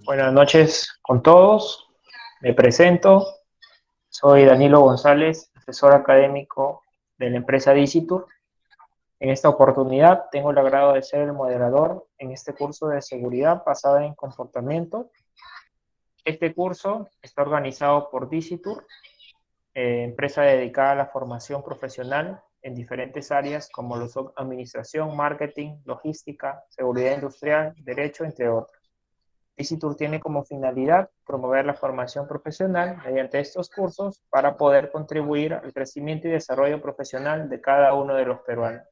Buenas noches con todos. Me presento. Soy Danilo González, asesor académico de la empresa Dicitur. En esta oportunidad tengo el agrado de ser el moderador en este curso de seguridad basada en comportamiento. Este curso está organizado por Dicitur, empresa dedicada a la formación profesional en diferentes áreas como lo son administración, marketing, logística, seguridad industrial, derecho, entre otros. Dicitur tiene como finalidad promover la formación profesional mediante estos cursos para poder contribuir al crecimiento y desarrollo profesional de cada uno de los peruanos.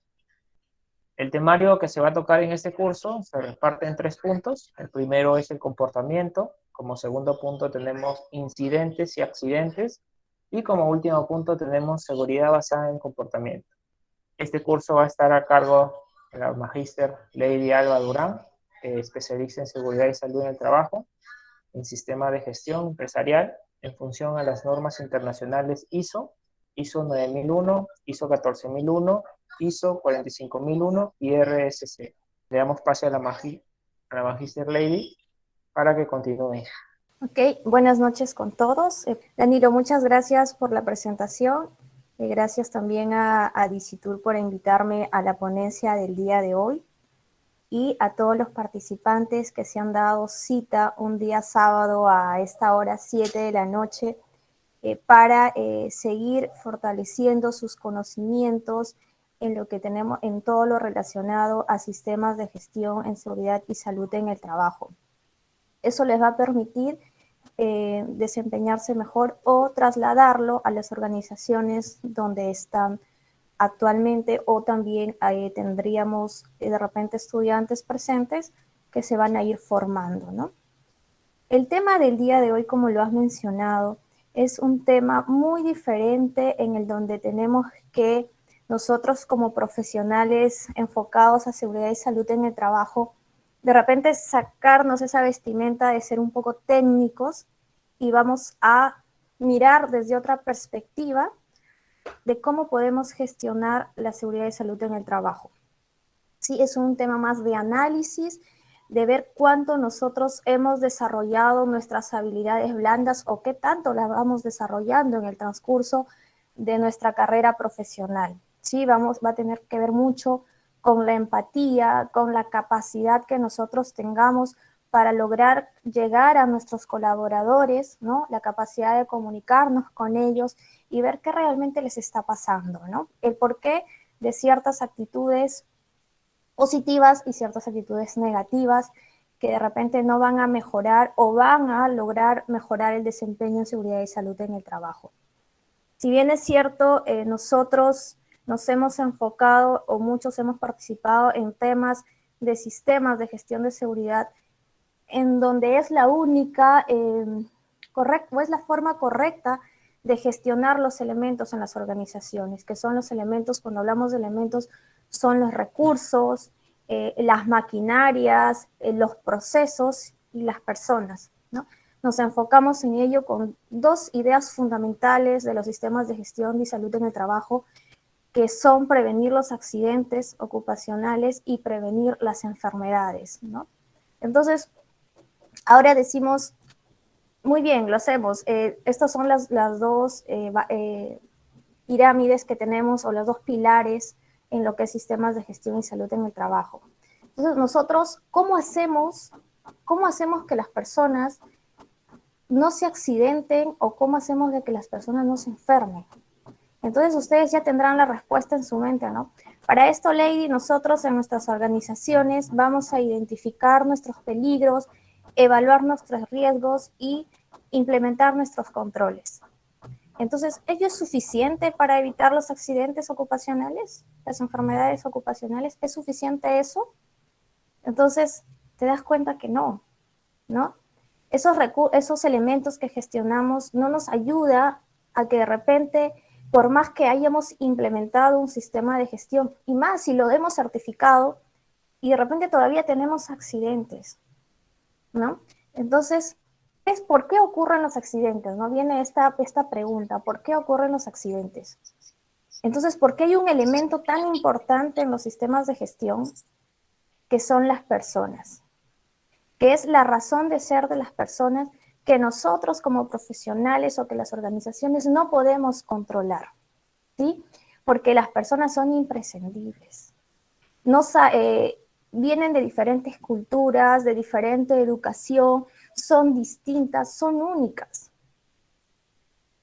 El temario que se va a tocar en este curso se reparte en 3 puntos. El primero es el comportamiento. Como segundo punto tenemos incidentes y accidentes. Y como último punto tenemos seguridad basada en comportamiento. Este curso va a estar a cargo de la magíster Lady Alba Durán, especialista en seguridad y salud en el trabajo, en sistemas de gestión empresarial, en función a las normas internacionales ISO 9001, ISO 14001, ISO 45001 y RSC. Le damos pase a la Magister Lady para que continúe. Ok, buenas noches con todos. Danilo, muchas gracias por la presentación. Gracias también a Dicitur por invitarme a la ponencia del día de hoy y a todos los participantes que se han dado cita un día sábado a esta hora 7 de la noche para seguir fortaleciendo sus conocimientos en lo que tenemos, en todo lo relacionado a sistemas de gestión en seguridad y salud en el trabajo. Eso les va a permitir desempeñarse mejor o trasladarlo a las organizaciones donde están actualmente, o también tendríamos de repente estudiantes presentes que se van a ir formando, ¿no? El tema del día de hoy, como lo has mencionado, es un tema muy diferente en el donde tenemos que nosotros como profesionales enfocados a seguridad y salud en el trabajo, de repente sacarnos esa vestimenta de ser un poco técnicos y vamos a mirar desde otra perspectiva de cómo podemos gestionar la seguridad y salud en el trabajo. Sí, es un tema más de análisis, de ver cuánto nosotros hemos desarrollado nuestras habilidades blandas o qué tanto las vamos desarrollando en el transcurso de nuestra carrera profesional. Sí, va a tener que ver mucho con la empatía, con la capacidad que nosotros tengamos para lograr llegar a nuestros colaboradores, ¿no? La capacidad de comunicarnos con ellos y ver qué realmente les está pasando, ¿no? El porqué de ciertas actitudes positivas y ciertas actitudes negativas que de repente no van a mejorar o van a lograr mejorar el desempeño en seguridad y salud en el trabajo. Si bien es cierto, nosotros nos hemos enfocado o muchos hemos participado en temas de sistemas de gestión de seguridad, en donde es la única correcta, o es la forma correcta de gestionar los elementos en las organizaciones, que son los elementos, cuando hablamos de elementos, son los recursos, las maquinarias, los procesos y las personas, ¿no? Nos enfocamos en ello con 2 ideas fundamentales de los sistemas de gestión y salud en el trabajo, que son prevenir los accidentes ocupacionales y prevenir las enfermedades, ¿no? Entonces, ahora decimos, muy bien, lo hacemos. Estas son las 2 pirámides que tenemos, o los 2 pilares en lo que es sistemas de gestión y salud en el trabajo. Entonces, nosotros, ¿cómo hacemos que las personas no se accidenten, o cómo hacemos de que las personas no se enfermen? Entonces, ustedes ya tendrán la respuesta en su mente, ¿no? Para esto, Lady, nosotros en nuestras organizaciones vamos a identificar nuestros peligros, evaluar nuestros riesgos y implementar nuestros controles. Entonces, ¿ello es suficiente para evitar los accidentes ocupacionales, las enfermedades ocupacionales? ¿Es suficiente eso? Entonces, te das cuenta que no, ¿no? Esos elementos que gestionamos no nos ayuda a que de repente, por más que hayamos implementado un sistema de gestión, y más si lo hemos certificado, y de repente todavía tenemos accidentes, ¿no? Entonces, es por qué ocurren los accidentes, ¿no? Viene esta pregunta, ¿por qué ocurren los accidentes? Entonces, ¿por qué hay un elemento tan importante en los sistemas de gestión que son las personas? que es la razón de ser de las personas que nosotros como profesionales o que las organizaciones no podemos controlar, ¿sí? Porque las personas son imprescindibles. No, vienen de diferentes culturas, de diferente educación, son distintas, son únicas.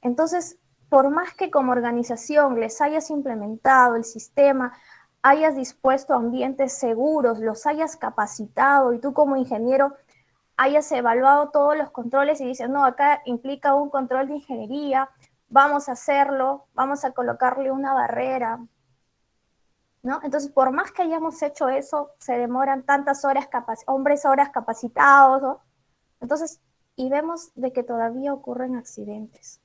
Entonces, por más que como organización les hayas implementado el sistema, hayas dispuesto ambientes seguros, los hayas capacitado y tú como ingeniero hayas evaluado todos los controles y dices, no, acá implica un control de ingeniería, vamos a hacerlo, vamos a colocarle una barrera, ¿no? Entonces, por más que hayamos hecho eso, se demoran tantas horas, horas capacitados, ¿no? Entonces, y vemos de que todavía ocurren accidentes.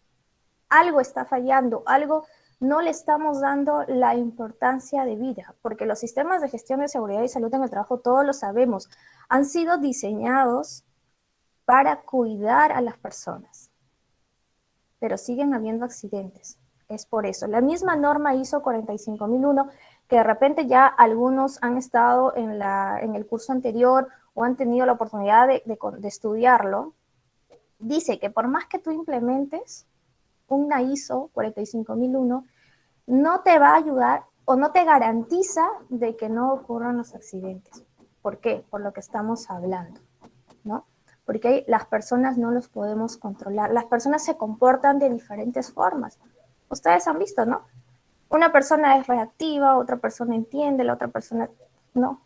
Algo está fallando, algo no le estamos dando la importancia de vida, porque los sistemas de gestión de seguridad y salud en el trabajo, todos lo sabemos, han sido diseñados para cuidar a las personas, pero siguen habiendo accidentes. Es por eso. La misma norma ISO 45001, que de repente ya algunos han estado en el curso anterior o han tenido la oportunidad de estudiarlo, dice que por más que tú implementes una ISO 45001, no te va a ayudar o no te garantiza de que no ocurran los accidentes. ¿Por qué? Por lo que estamos hablando, ¿no? Porque las personas no los podemos controlar. Las personas se comportan de diferentes formas. Ustedes han visto, ¿no? Una persona es reactiva, otra persona entiende, la otra persona no.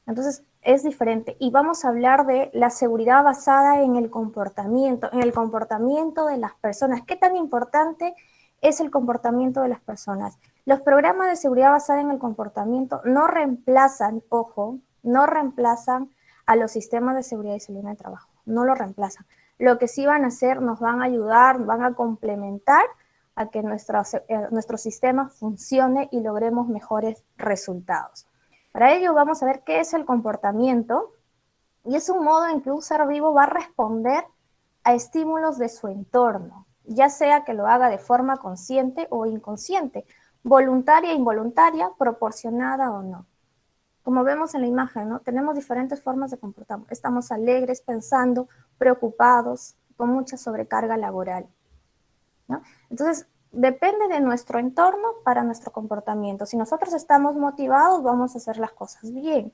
Entonces es diferente. Y vamos a hablar de la seguridad basada en el comportamiento de las personas. ¿Qué tan importante es el comportamiento de las personas? Los programas de seguridad basada en el comportamiento no reemplazan, ojo, no reemplazan a los sistemas de seguridad y salud en el trabajo. No lo reemplazan. Lo que sí van a hacer, nos van a ayudar, van a complementar a que nuestro sistema funcione y logremos mejores resultados. Para ello vamos a ver qué es el comportamiento y es un modo en que un ser vivo va a responder a estímulos de su entorno, ya sea que lo haga de forma consciente o inconsciente, voluntaria e involuntaria, proporcionada o no. Como vemos en la imagen, ¿no? Tenemos diferentes formas de comportarnos. Estamos alegres, pensando, preocupados, con mucha sobrecarga laboral, ¿no? Entonces, depende de nuestro entorno para nuestro comportamiento. Si nosotros estamos motivados, vamos a hacer las cosas bien.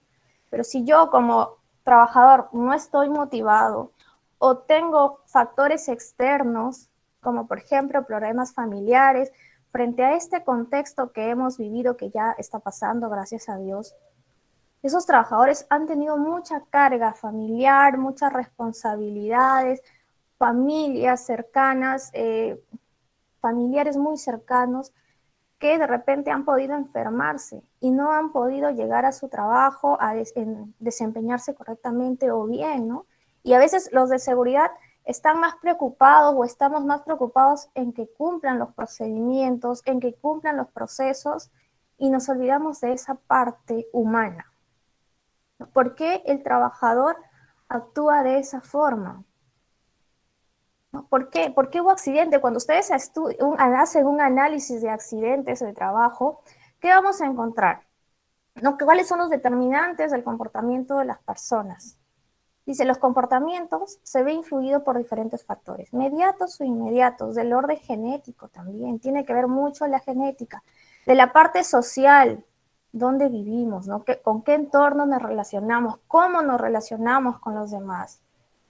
Pero si yo como trabajador no estoy motivado o tengo factores externos, como por ejemplo problemas familiares, frente a este contexto que hemos vivido, que ya está pasando, gracias a Dios, esos trabajadores han tenido mucha carga familiar, muchas responsabilidades, familias cercanas, familiares muy cercanos que de repente han podido enfermarse y no han podido llegar a su trabajo a desempeñarse correctamente o bien, ¿no? Y a veces los de seguridad están más preocupados o estamos más preocupados en que cumplan los procedimientos, en que cumplan los procesos y nos olvidamos de esa parte humana. ¿Por qué el trabajador actúa de esa forma? ¿No? ¿Por qué? ¿Por qué hubo accidente? Cuando ustedes hacen un análisis de accidentes de trabajo, ¿qué vamos a encontrar? ¿No? ¿Cuáles son los determinantes del comportamiento de las personas? Dice, los comportamientos se ven influidos por diferentes factores, mediatos o inmediatos, del orden genético también, tiene que ver mucho la genética, de la parte social, dónde vivimos, ¿no? ¿Con qué entorno nos relacionamos? ¿Cómo nos relacionamos con los demás?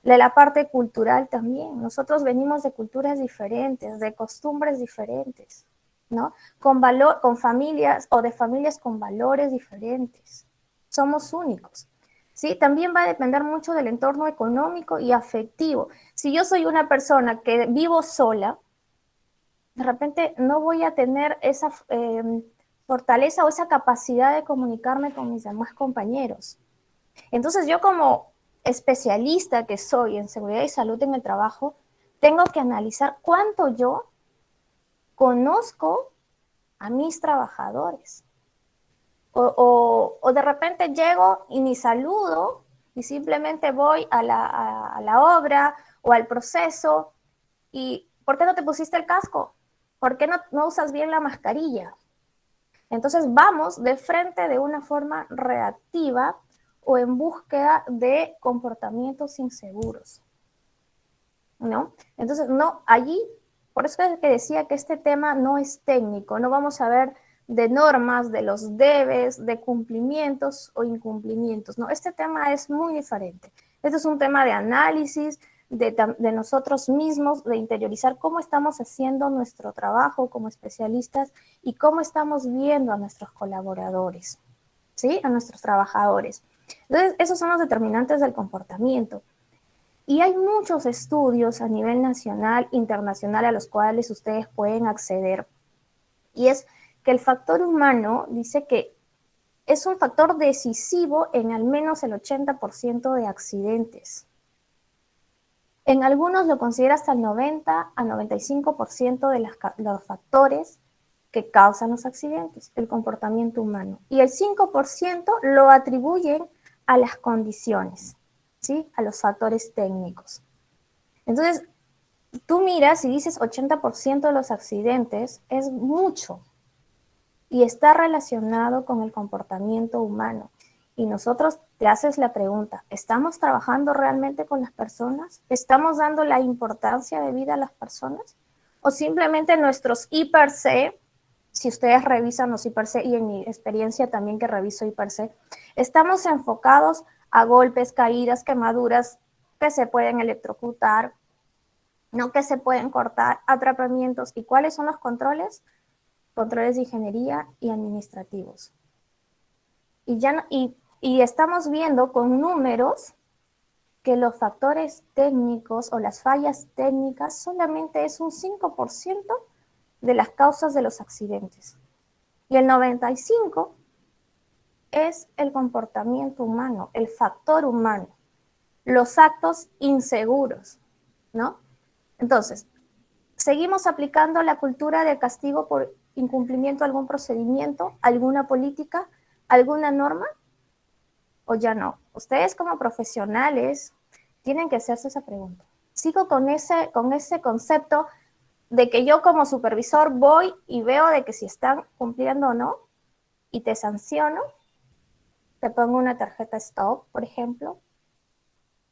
De la parte cultural también. Nosotros venimos de culturas diferentes, de costumbres diferentes, ¿no? Con familias o de familias con valores diferentes. Somos únicos, ¿sí? También va a depender mucho del entorno económico y afectivo. Si yo soy una persona que vivo sola, de repente no voy a tener esa fortaleza o esa capacidad de comunicarme con mis demás compañeros. Entonces yo como especialista que soy en seguridad y salud en el trabajo, tengo que analizar cuánto yo conozco a mis trabajadores. O de repente llego y ni saludo y simplemente voy a la obra o al proceso y ¿por qué no te pusiste el casco? ¿Por qué no usas bien la mascarilla? Entonces vamos de frente de una forma reactiva o en búsqueda de comportamientos inseguros, ¿no? Entonces, no, allí, por eso es que decía que este tema no es técnico, no vamos a ver de normas, de los debes, de cumplimientos o incumplimientos, ¿no? Este tema es muy diferente. Este es un tema de análisis de nosotros mismos, de interiorizar cómo estamos haciendo nuestro trabajo como especialistas y cómo estamos viendo a nuestros colaboradores, ¿sí? A nuestros trabajadores. Entonces, esos son los determinantes del comportamiento. Y hay muchos estudios a nivel nacional, internacional, a los cuales ustedes pueden acceder. Y es que el factor humano dice que es un factor decisivo en al menos el 80% de accidentes. En algunos lo considera hasta el 90 a 95% de los factores que causan los accidentes, el comportamiento humano. Y el 5% lo atribuyen a las condiciones, ¿sí? A los factores técnicos. Entonces, tú miras y dices 80% de los accidentes es mucho y está relacionado con el comportamiento humano. Y nosotros te haces la pregunta, ¿estamos trabajando realmente con las personas? ¿Estamos dando la importancia de vida a las personas? ¿O simplemente nuestros I/C, si ustedes revisan los I/C y en mi experiencia también que reviso I/C, estamos enfocados a golpes, caídas, quemaduras que se pueden electrocutar, no que se pueden cortar, atrapamientos? ¿Y cuáles son los controles? Controles de ingeniería y administrativos. Y estamos viendo con números que los factores técnicos o las fallas técnicas solamente es un 5% de las causas de los accidentes. Y el 95% es el comportamiento humano, el factor humano, los actos inseguros, ¿no? Entonces, ¿seguimos aplicando la cultura de castigo por incumplimiento de algún procedimiento, alguna política, alguna norma? ¿O ya no? Ustedes como profesionales tienen que hacerse esa pregunta. Sigo con ese concepto de que yo como supervisor voy y veo de que si están cumpliendo o no y te sanciono, te pongo una tarjeta stop, por ejemplo,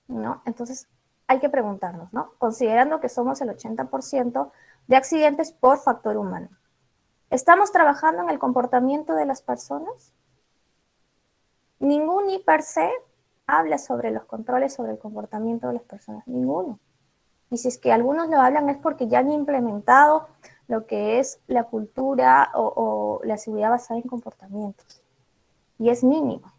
¿no? Entonces hay que preguntarnos, ¿no? Considerando que somos el 80% de accidentes por factor humano. ¿Estamos trabajando en el comportamiento de las personas? Ningún I/C habla sobre los controles sobre el comportamiento de las personas, ninguno. Y si es que algunos lo hablan es porque ya han implementado lo que es la cultura o la seguridad basada en comportamientos. Y es mínimo.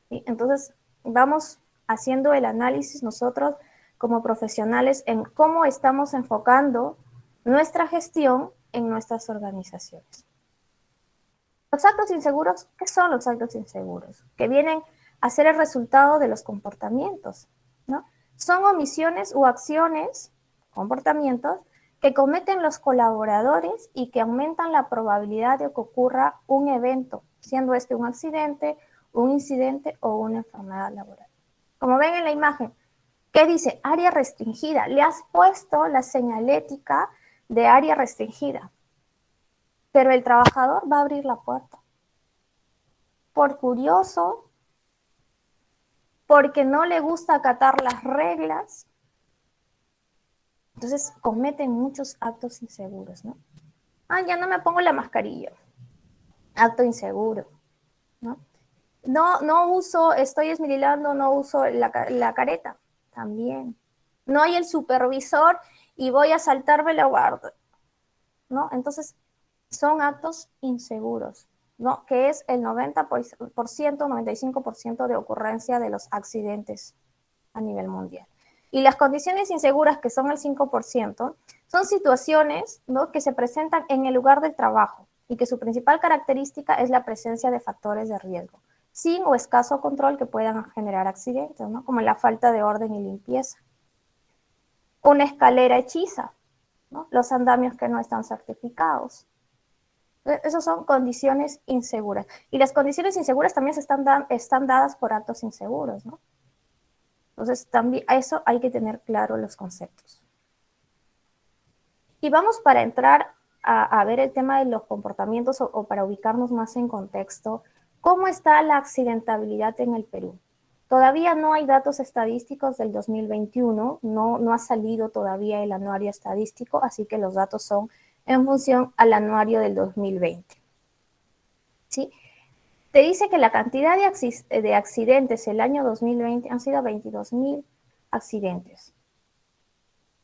¿Sí? Entonces, vamos haciendo el análisis nosotros como profesionales en cómo estamos enfocando nuestra gestión en nuestras organizaciones. Los actos inseguros, ¿qué son los actos inseguros? Que vienen a ser el resultado de los comportamientos, ¿no? Son omisiones o acciones, comportamientos, que cometen los colaboradores y que aumentan la probabilidad de que ocurra un evento, siendo este un accidente, un incidente o una enfermedad laboral. Como ven en la imagen, ¿qué dice? Área restringida. Le has puesto la señalética de área restringida, pero el trabajador va a abrir la puerta. Por curioso, porque no le gusta acatar las reglas, entonces cometen muchos actos inseguros, ¿no? Ah, ya no me pongo la mascarilla. Acto inseguro, ¿no? No uso, estoy esmirilando, no uso la careta, también. No hay el supervisor y voy a saltarme la guardia, ¿no? Entonces, son actos inseguros, ¿no? Que es el 90%, 95% de ocurrencia de los accidentes a nivel mundial. Y las condiciones inseguras, que son el 5%, son situaciones, ¿no?, que se presentan en el lugar del trabajo y que su principal característica es la presencia de factores de riesgo, sin o escaso control que puedan generar accidentes, ¿no?, como la falta de orden y limpieza. Una escalera hechiza, ¿no?, los andamios que no están certificados. Esas son condiciones inseguras. Y las condiciones inseguras también están dadas por actos inseguros, ¿no? Entonces, también a eso hay que tener claro los conceptos. Y vamos para entrar a ver el tema de los comportamientos o para ubicarnos más en contexto ¿Cómo está la accidentabilidad en el Perú? Todavía no hay datos estadísticos del 2021, no ha salido todavía el anuario estadístico, así que los datos son en función al anuario del 2020. ¿Sí? Te dice que la cantidad de accidentes el año 2020 han sido 22.000 accidentes.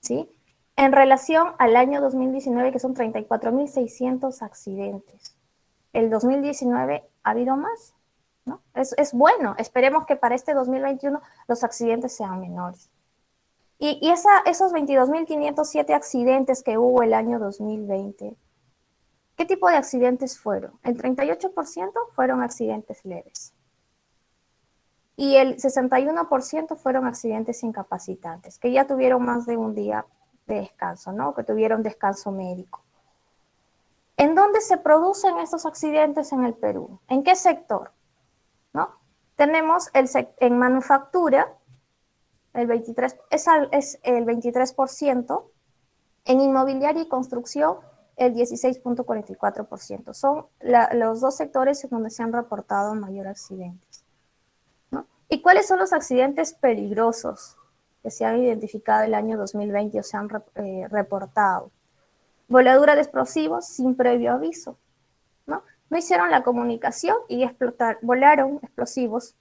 ¿Sí? En relación al año 2019, que son 34.600 accidentes. El 2019 ha habido más, ¿no? Es bueno, esperemos que para este 2021 los accidentes sean menores. Y esos 22.507 accidentes que hubo el año 2020, ¿qué tipo de accidentes fueron? El 38% fueron accidentes leves. Y el 61% fueron accidentes incapacitantes, que ya tuvieron más de un día de descanso, ¿no? Que tuvieron descanso médico. ¿En dónde se producen estos accidentes en el Perú? ¿En qué sector? ¿No? Tenemos en manufactura, el 23%, es el 23%, en inmobiliaria y construcción, el 16.44%. Son los dos sectores en donde se han reportado mayor accidentes, ¿no? ¿Y cuáles son los accidentes peligrosos que se han identificado el año 2020 o se han reportado? Voladura de explosivos sin previo aviso, ¿no? No hicieron la comunicación y volaron explosivos.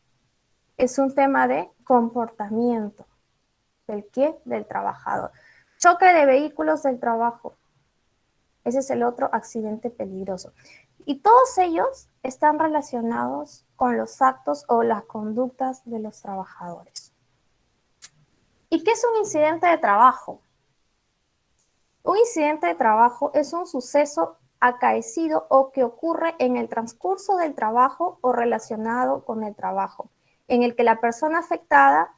Es un tema de comportamiento. ¿Del qué? Del trabajador. Choque de vehículos del trabajo. Ese es el otro accidente peligroso. Y todos ellos están relacionados con los actos o las conductas de los trabajadores. ¿Y qué es un incidente de trabajo? Un incidente de trabajo es un suceso acaecido o que ocurre en el transcurso del trabajo o relacionado con el trabajo, en el que la persona afectada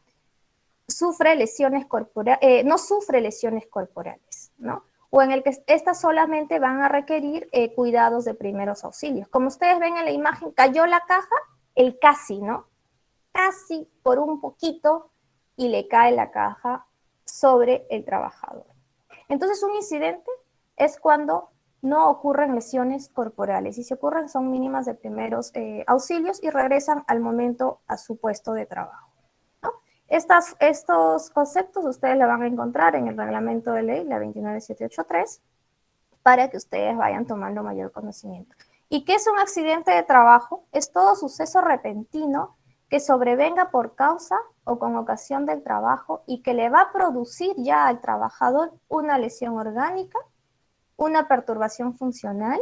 sufre lesiones corporales, no sufre lesiones corporales, ¿no? O en el que estas solamente van a requerir cuidados de primeros auxilios. Como ustedes ven en la imagen, cayó la caja, el casi, ¿no? Casi por un poquito y le cae la caja sobre el trabajador. Entonces, un incidente es cuando no ocurren lesiones corporales y si ocurren son mínimas de primeros auxilios y regresan al momento a su puesto de trabajo, ¿no? Estos conceptos ustedes los van a encontrar en el reglamento de ley, la 29783, para que ustedes vayan tomando mayor conocimiento. ¿Y qué es un accidente de trabajo? Es todo suceso repentino que sobrevenga por causa o con ocasión del trabajo y que le va a producir ya al trabajador una lesión orgánica, una perturbación funcional,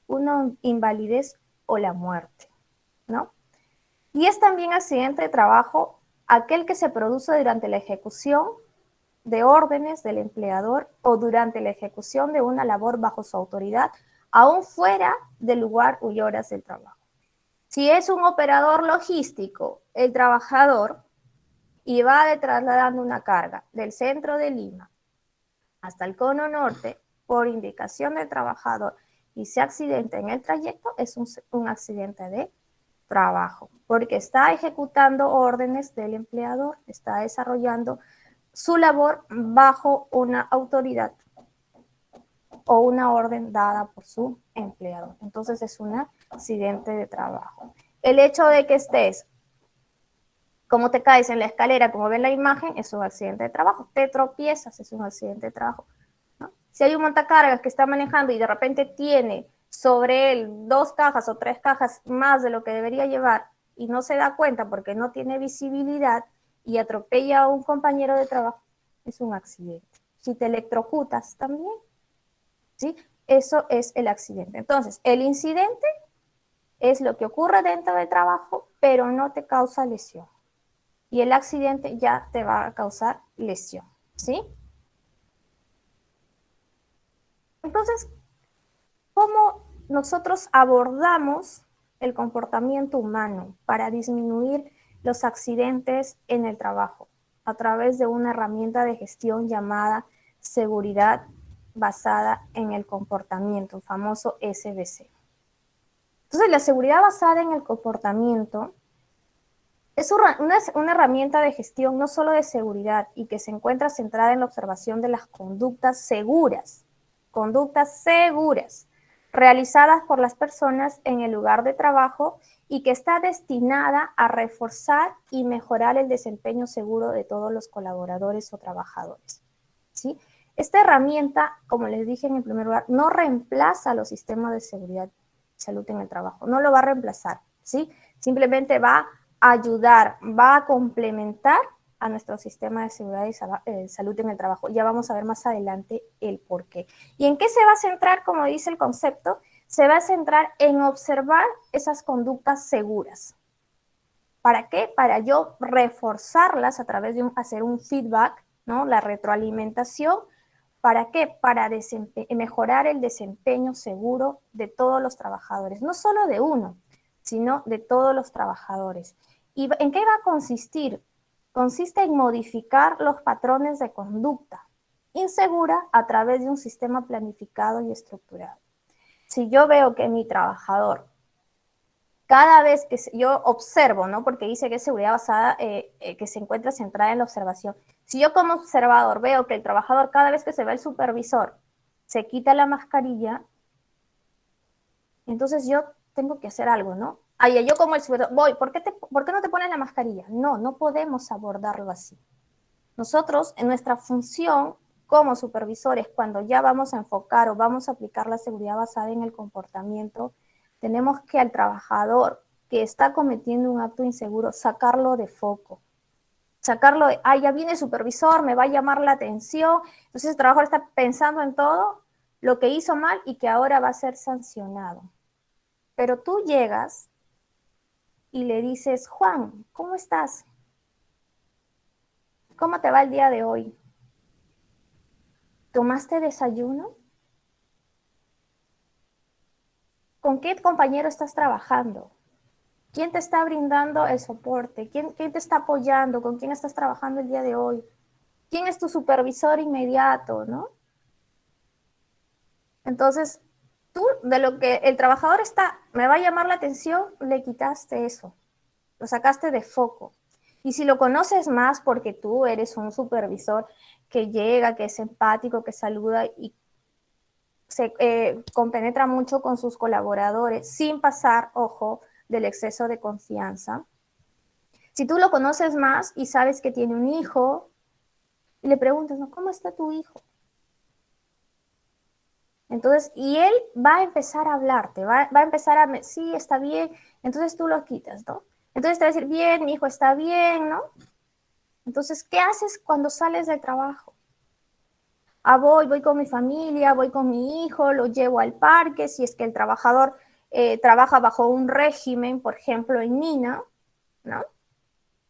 una invalidez o la muerte, ¿no? Y es también accidente de trabajo aquel que se produce durante la ejecución de órdenes del empleador o durante la ejecución de una labor bajo su autoridad, aún fuera del lugar y horas del trabajo. Si es un operador logístico, el trabajador, y va trasladando una carga del centro de Lima hasta el cono norte por indicación del trabajador y se accidenta en el trayecto, es un accidente de trabajo, porque está ejecutando órdenes del empleador, está desarrollando su labor bajo una autoridad o una orden dada por su empleador. Entonces es un accidente de trabajo. El hecho de que estés, como te caes en la escalera, como ven la imagen, es un accidente de trabajo. Te tropiezas, es un accidente de trabajo, ¿no? Si hay un montacargas que está manejando y de repente tiene sobre él 2 cajas o 3 cajas más de lo que debería llevar y no se da cuenta porque no tiene visibilidad y atropella a un compañero de trabajo, es un accidente. Si te electrocutas también, ¿sí? Eso es el accidente. Entonces, el incidente es lo que ocurre dentro del trabajo, pero no te causa lesión. Y el accidente ya te va a causar lesión, ¿sí? Entonces, ¿cómo nosotros abordamos el comportamiento humano para disminuir los accidentes en el trabajo? A través de una herramienta de gestión llamada seguridad basada en el comportamiento, famoso SBC. Entonces, la seguridad basada en el comportamiento es una herramienta de gestión no solo de seguridad y que se encuentra centrada en la observación de las conductas seguras, realizadas por las personas en el lugar de trabajo y que está destinada a reforzar y mejorar el desempeño seguro de todos los colaboradores o trabajadores, ¿sí? Esta herramienta, como les dije en el primer lugar, no reemplaza los sistemas de seguridad y salud en el trabajo, no lo va a reemplazar, ¿sí? Simplemente va a ayudar, va a complementar a nuestro sistema de seguridad y salud en el trabajo. Ya vamos a ver más adelante el por qué. ¿Y en qué se va a centrar, como dice el concepto? Se va a centrar en observar esas conductas seguras. ¿Para qué? Para yo reforzarlas a través de hacer un feedback, ¿no? La retroalimentación. ¿Para qué? Para mejorar el desempeño seguro de todos los trabajadores, no solo de uno, sino de todos los trabajadores. ¿Y en qué va a consistir? Consiste en modificar los patrones de conducta insegura a través de un sistema planificado y estructurado. Si yo veo que mi trabajador, cada vez que yo observo, ¿no? Porque dice que es seguridad basada, que se encuentra centrada en la observación. Si yo como observador veo que el trabajador, cada vez que se ve el supervisor, se quita la mascarilla, entonces yo tengo que hacer algo, ¿no? Ay, yo como el supervisor, voy, ¿por qué no te pones la mascarilla? No, no podemos abordarlo así. Nosotros, en nuestra función como supervisores, cuando ya vamos a enfocar o vamos a aplicar la seguridad basada en el comportamiento, tenemos que al trabajador que está cometiendo un acto inseguro, sacarlo de foco. Sacarlo de, ya viene el supervisor, me va a llamar la atención. Entonces el trabajador está pensando en todo lo que hizo mal y que ahora va a ser sancionado. Pero tú llegas y le dices, Juan, ¿cómo estás? ¿Cómo te va el día de hoy? ¿Tomaste desayuno? ¿Con qué compañero estás trabajando? ¿Quién te está brindando el soporte? ¿Quién te está apoyando? ¿Con quién estás trabajando el día de hoy? ¿Quién es tu supervisor inmediato, no? Entonces, tú, de lo que el trabajador me va a llamar la atención, le quitaste eso, lo sacaste de foco. Y si lo conoces más porque tú eres un supervisor que llega, que es empático, que saluda y se compenetra mucho con sus colaboradores sin pasar, ojo, del exceso de confianza. Si tú lo conoces más y sabes que tiene un hijo, y le preguntas, ¿no? ¿Cómo está tu hijo? Entonces, y él va a empezar a hablarte, va a empezar a, sí, está bien, entonces tú lo quitas, ¿no? Entonces te va a decir, bien, mi hijo está bien, ¿no? Entonces, ¿qué haces cuando sales del trabajo? Voy con mi familia, voy con mi hijo, lo llevo al parque, si es que el trabajador trabaja bajo un régimen, por ejemplo, en Mina, ¿no?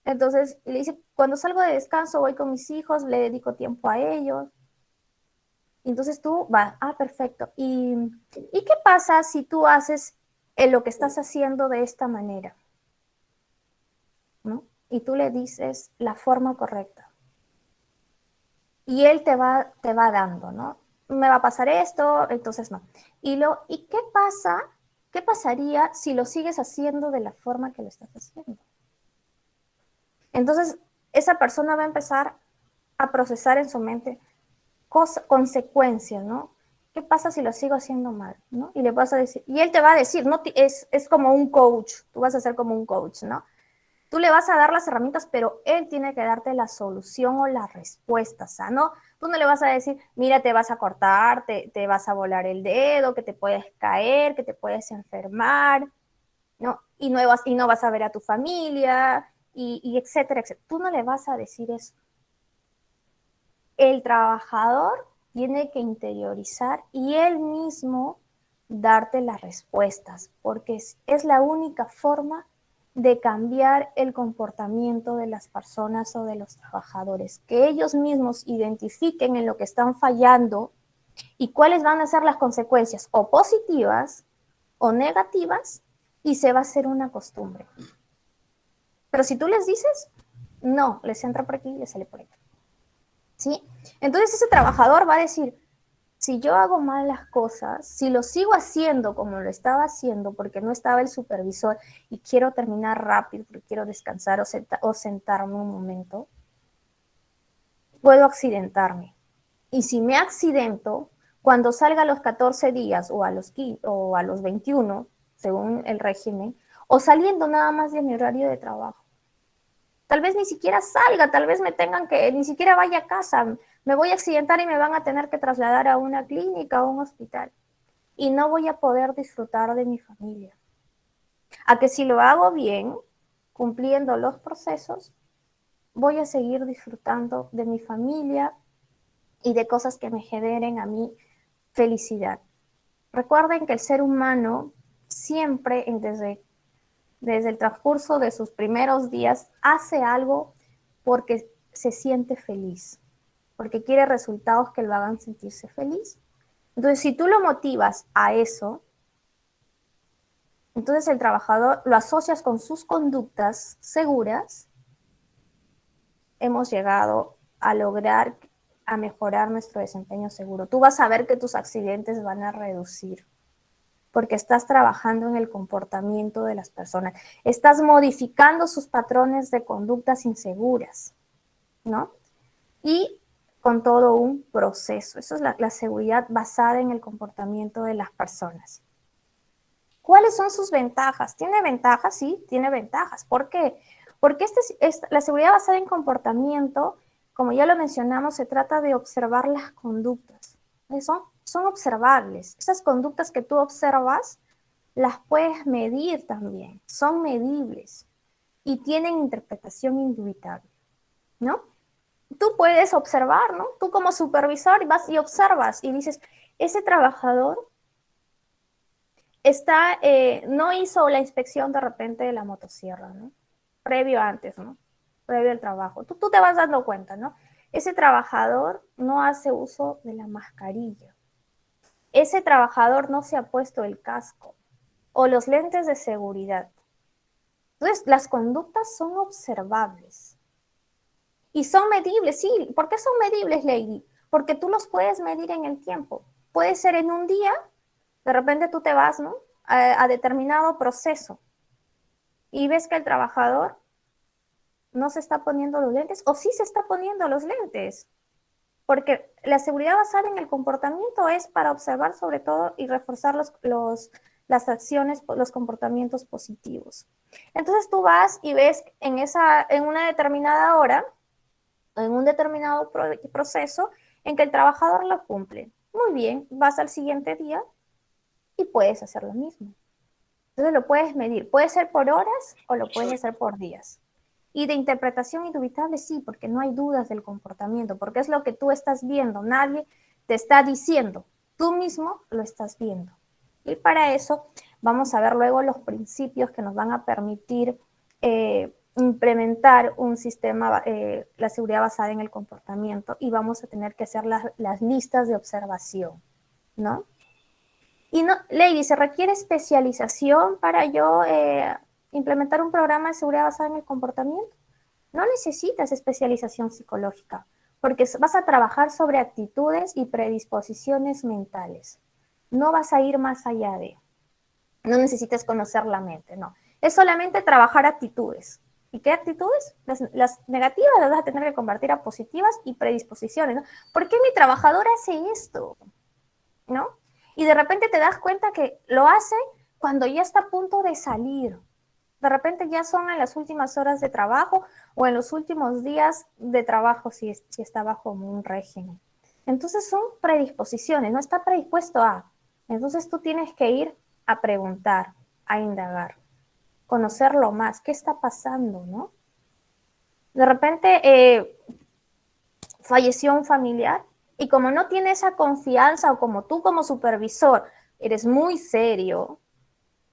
Entonces, le dice, cuando salgo de descanso voy con mis hijos, le dedico tiempo a ellos. Entonces tú vas, perfecto. ¿Y qué pasa si tú haces lo que estás haciendo de esta manera? ¿No? Y tú le dices la forma correcta. Y él te va dando, ¿no? Me va a pasar esto, entonces no. ¿Y qué pasa? ¿Qué pasaría si lo sigues haciendo de la forma que lo estás haciendo? Entonces, esa persona va a empezar a procesar en su mente consecuencias, ¿no? ¿Qué pasa si lo sigo haciendo mal? ¿No? Y le vas a decir, y él te va a decir, no, es como un coach, tú vas a ser como un coach, ¿no? Tú le vas a dar las herramientas, pero él tiene que darte la solución o la respuesta, o sea, ¿no? Tú no le vas a decir, mira, te vas a cortar, te vas a volar el dedo, que te puedes caer, que te puedes enfermar, ¿no? Y no vas a ver a tu familia, y etcétera, etcétera. Tú no le vas a decir eso. El trabajador tiene que interiorizar y él mismo darte las respuestas, porque es la única forma de cambiar el comportamiento de las personas o de los trabajadores, que ellos mismos identifiquen en lo que están fallando y cuáles van a ser las consecuencias o positivas o negativas, y se va a hacer una costumbre. Pero si tú les dices, no, les entra por aquí y les sale por aquí. ¿Sí? Entonces ese trabajador va a decir, si yo hago mal las cosas, si lo sigo haciendo como lo estaba haciendo porque no estaba el supervisor y quiero terminar rápido porque quiero descansar o sentarme un momento, puedo accidentarme. Y si me accidento cuando salga a los 14 días o a los 15, o a los 21, según el régimen, o saliendo nada más de mi horario de trabajo. Tal vez ni siquiera salga, tal vez me tengan que, ni siquiera vaya a casa, me voy a accidentar y me van a tener que trasladar a una clínica o un hospital. Y no voy a poder disfrutar de mi familia. A que si lo hago bien, cumpliendo los procesos, voy a seguir disfrutando de mi familia y de cosas que me generen a mí felicidad. Recuerden que el ser humano siempre, desde el transcurso de sus primeros días, hace algo porque se siente feliz, porque quiere resultados que lo hagan sentirse feliz. Entonces, si tú lo motivas a eso, entonces el trabajador lo asocias con sus conductas seguras, hemos llegado a lograr, a mejorar nuestro desempeño seguro. Tú vas a ver que tus accidentes van a reducir, porque estás trabajando en el comportamiento de las personas, estás modificando sus patrones de conductas inseguras, ¿no? Y con todo un proceso. Eso es la seguridad basada en el comportamiento de las personas. ¿Cuáles son sus ventajas? ¿Tiene ventajas? Sí, tiene ventajas. ¿Por qué? Porque la seguridad basada en comportamiento, como ya lo mencionamos, se trata de observar las conductas. Son observables. Esas conductas que tú observas, las puedes medir también. Son medibles y tienen interpretación indubitable, ¿no? Tú puedes observar, ¿no? Tú como supervisor vas y observas y dices, ese trabajador no hizo la inspección de repente de la motosierra, ¿no? Previo antes, ¿no? Previo al trabajo. Tú te vas dando cuenta, ¿no? Ese trabajador no hace uso de la mascarilla. Ese trabajador no se ha puesto el casco o los lentes de seguridad. Entonces, las conductas son observables y son medibles, sí. ¿Por qué son medibles, Lady? Porque tú los puedes medir en el tiempo. Puede ser en un día, de repente tú te vas, ¿no? A determinado proceso y ves que el trabajador no se está poniendo los lentes o sí se está poniendo los lentes. Porque la seguridad basada en el comportamiento es para observar sobre todo y reforzar las acciones, los comportamientos positivos. Entonces tú vas y ves en una determinada hora, en un determinado proceso, en que el trabajador lo cumple. Muy bien, vas al siguiente día y puedes hacer lo mismo. Entonces lo puedes medir. Puede ser por horas o lo puedes hacer por días. Y de interpretación indubitable, sí, porque no hay dudas del comportamiento, porque es lo que tú estás viendo, nadie te está diciendo, tú mismo lo estás viendo. Y para eso vamos a ver luego los principios que nos van a permitir implementar un sistema, la seguridad basada en el comportamiento, y vamos a tener que hacer las listas de observación, ¿no? Y no, Lady, ¿se requiere especialización para yo implementar un programa de seguridad basada en el comportamiento? No necesitas especialización psicológica, porque vas a trabajar sobre actitudes y predisposiciones mentales. No vas a ir más allá no necesitas conocer la mente, no. Es solamente trabajar actitudes. ¿Y qué actitudes? Las negativas las vas a tener que convertir a positivas y predisposiciones, ¿no? ¿Por qué mi trabajador hace esto? ¿No? Y de repente te das cuenta que lo hace cuando ya está a punto de salir. De repente ya son en las últimas horas de trabajo o en los últimos días de trabajo si está bajo un régimen. Entonces son predisposiciones, no está predispuesto a. Entonces tú tienes que ir a preguntar, a indagar, conocerlo más, qué está pasando, ¿no? De repente falleció un familiar y como no tiene esa confianza o como tú como supervisor eres muy serio,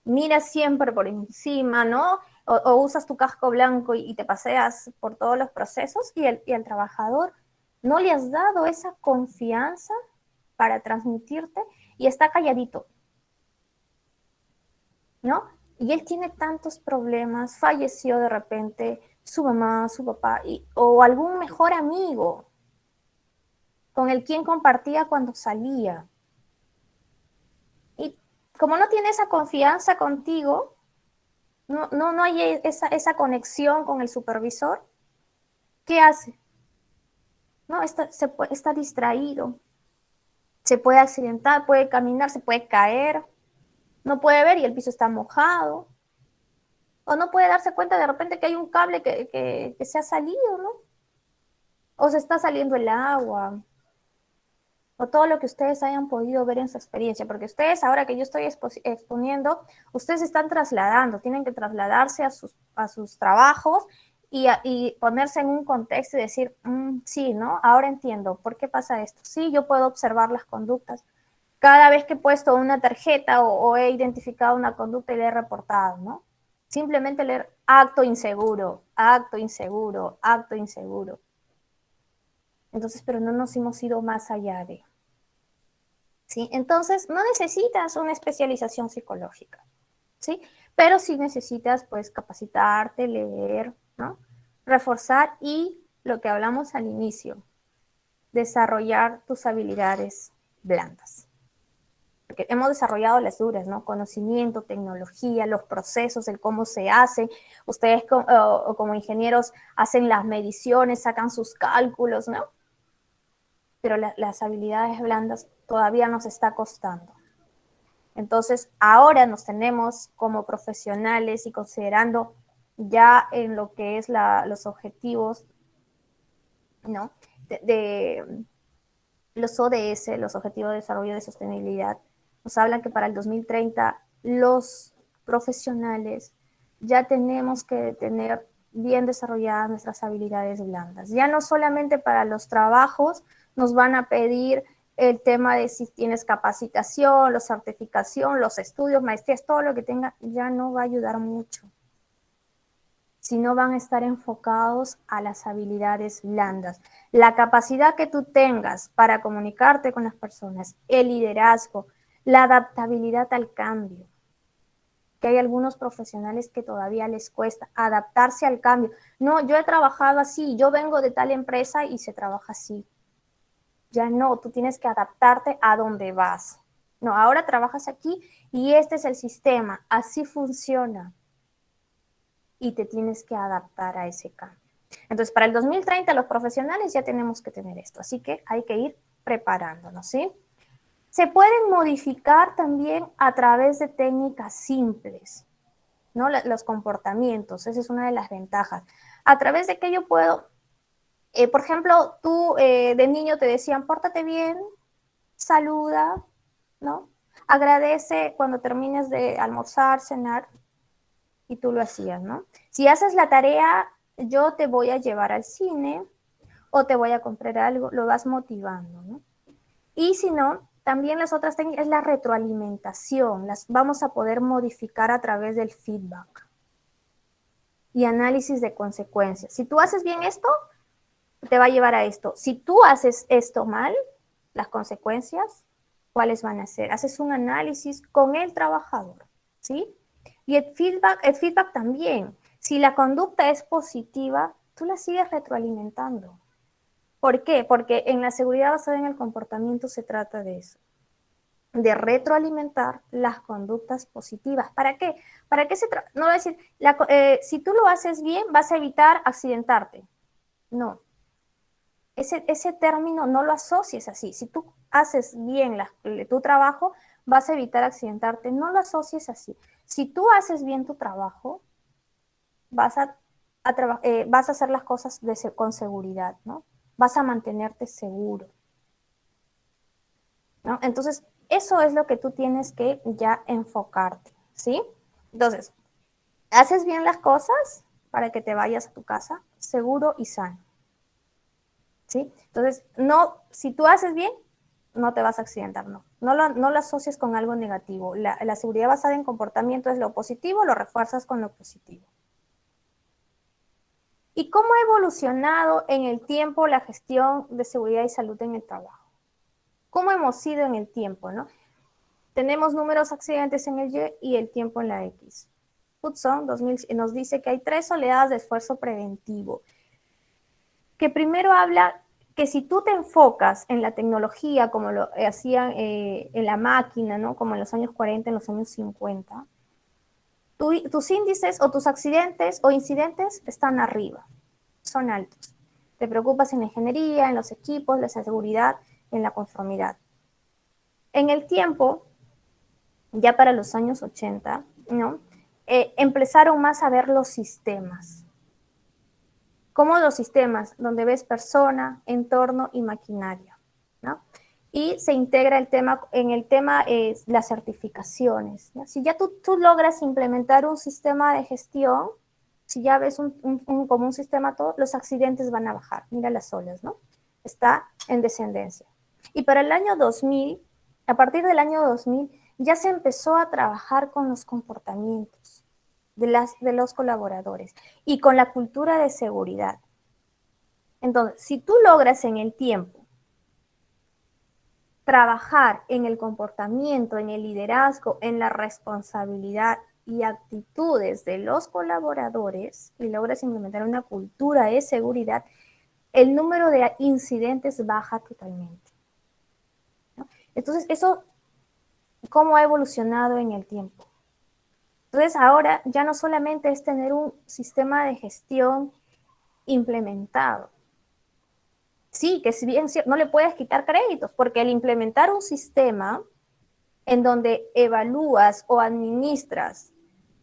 miras siempre por encima, ¿no? O usas tu casco blanco y te paseas por todos los procesos y el trabajador no le has dado esa confianza para transmitirte y está calladito, ¿no? Y él tiene tantos problemas, falleció de repente su mamá, su papá o algún mejor amigo con el quien compartía cuando salía. Y como no tiene esa confianza contigo, no hay esa conexión con el supervisor, ¿qué hace? No, está distraído. Se puede accidentar, puede caminar, se puede caer, no puede ver y el piso está mojado. O no puede darse cuenta de repente que hay un cable que se ha salido, ¿no? O se está saliendo el agua, o todo lo que ustedes hayan podido ver en su experiencia, porque ustedes, ahora que yo estoy exponiendo, ustedes están trasladando, tienen que trasladarse a sus trabajos y ponerse en un contexto y decir, sí, ¿no? Ahora entiendo, ¿por qué pasa esto? Sí, yo puedo observar las conductas. Cada vez que he puesto una tarjeta o he identificado una conducta y la he reportado, ¿no? Simplemente leer acto inseguro, acto inseguro, acto inseguro. Entonces, pero no nos hemos ido más allá de, ¿sí? Entonces, no necesitas una especialización psicológica, ¿sí? Pero sí necesitas, pues, capacitarte, leer, ¿no? Reforzar y lo que hablamos al inicio, desarrollar tus habilidades blandas. Porque hemos desarrollado las duras, ¿no? Conocimiento, tecnología, los procesos, el cómo se hace. Ustedes como ingenieros hacen las mediciones, sacan sus cálculos, ¿no? Pero las habilidades blandas todavía nos está costando. Entonces, ahora nos tenemos como profesionales y considerando ya en lo que es los objetivos, ¿no? De los ODS, los Objetivos de Desarrollo de Sostenibilidad, nos hablan que para el 2030 los profesionales ya tenemos que tener bien desarrolladas nuestras habilidades blandas. Ya no solamente para los trabajos nos van a pedir el tema de si tienes capacitación, la certificación, los estudios, maestrías, todo lo que tenga, ya no va a ayudar mucho, sino van a estar enfocados a las habilidades blandas. La capacidad que tú tengas para comunicarte con las personas, el liderazgo, la adaptabilidad al cambio. Que hay algunos profesionales que todavía les cuesta adaptarse al cambio. No, yo he trabajado así, yo vengo de tal empresa y se trabaja así. Ya no, tú tienes que adaptarte a donde vas. No, ahora trabajas aquí y este es el sistema, así funciona. Y te tienes que adaptar a ese cambio. Entonces, para el 2030 los profesionales ya tenemos que tener esto, así que hay que ir preparándonos, ¿sí? Se pueden modificar también a través de técnicas simples, ¿no? Los comportamientos, esa es una de las ventajas. A través de que yo puedo, por ejemplo, tú de niño te decían, pórtate bien, saluda, ¿no? Agradece cuando termines de almorzar, cenar, y tú lo hacías, ¿no? Si haces la tarea, yo te voy a llevar al cine o te voy a comprar algo, lo vas motivando, ¿no? Y si no, también las otras técnicas es la retroalimentación, las vamos a poder modificar a través del feedback y análisis de consecuencias. Si tú haces bien esto, te va a llevar a esto. Si tú haces esto mal, las consecuencias, ¿cuáles van a ser? Haces un análisis con el trabajador, ¿sí? Y el feedback también. Si la conducta es positiva, tú la sigues retroalimentando. ¿Por qué? Porque en la seguridad basada en el comportamiento se trata de eso, de retroalimentar las conductas positivas. ¿Para qué? ¿Para qué no va a decir, si tú lo haces bien, vas a evitar accidentarte? No. Ese término no lo asocies así. Si tú haces bien tu trabajo, vas a evitar accidentarte. No lo asocies así. Si tú haces bien tu trabajo, vas a hacer las cosas con seguridad, ¿no? Vas a mantenerte seguro, ¿no? Entonces, eso es lo que tú tienes que ya enfocarte, ¿sí? Entonces, haces bien las cosas para que te vayas a tu casa seguro y sano, ¿sí? Entonces, no, si tú haces bien, no te vas a accidentar, no lo asocies con algo negativo. La seguridad basada en comportamiento es lo positivo, lo refuerzas con lo positivo. ¿Y cómo ha evolucionado en el tiempo la gestión de seguridad y salud en el trabajo? ¿Cómo hemos sido en el tiempo, no? Tenemos números accidentes en el Y y el tiempo en la X. Hudson 2000 nos dice que hay 3 oleadas de esfuerzo preventivo. Que primero habla que si tú te enfocas en la tecnología, como lo hacían en la máquina, ¿no? Como en los años 40, en los años 50, tus índices o tus accidentes o incidentes están arriba, son altos. Te preocupas en la ingeniería, en los equipos, la seguridad, en la conformidad. En el tiempo, ya para los años 80, ¿no? Empezaron más a ver los sistemas. Como los sistemas, donde ves persona, entorno y maquinaria, ¿no? Y se integra el tema, en el tema las certificaciones, ¿no? Si ya tú logras implementar un sistema de gestión, si ya ves como un sistema todo, los accidentes van a bajar. Mira las olas, ¿no? Está en descendencia. Y para el año 2000, a partir del año 2000, ya se empezó a trabajar con los comportamientos de los colaboradores y con la cultura de seguridad. Entonces, si tú logras en el tiempo trabajar en el comportamiento, en el liderazgo, en la responsabilidad y actitudes de los colaboradores y logras implementar una cultura de seguridad, el número de incidentes baja totalmente, ¿no? Entonces, eso, ¿cómo ha evolucionado en el tiempo? Entonces, ahora ya no solamente es tener un sistema de gestión implementado. Sí, que si bien no le puedes quitar créditos, porque al implementar un sistema en donde evalúas o administras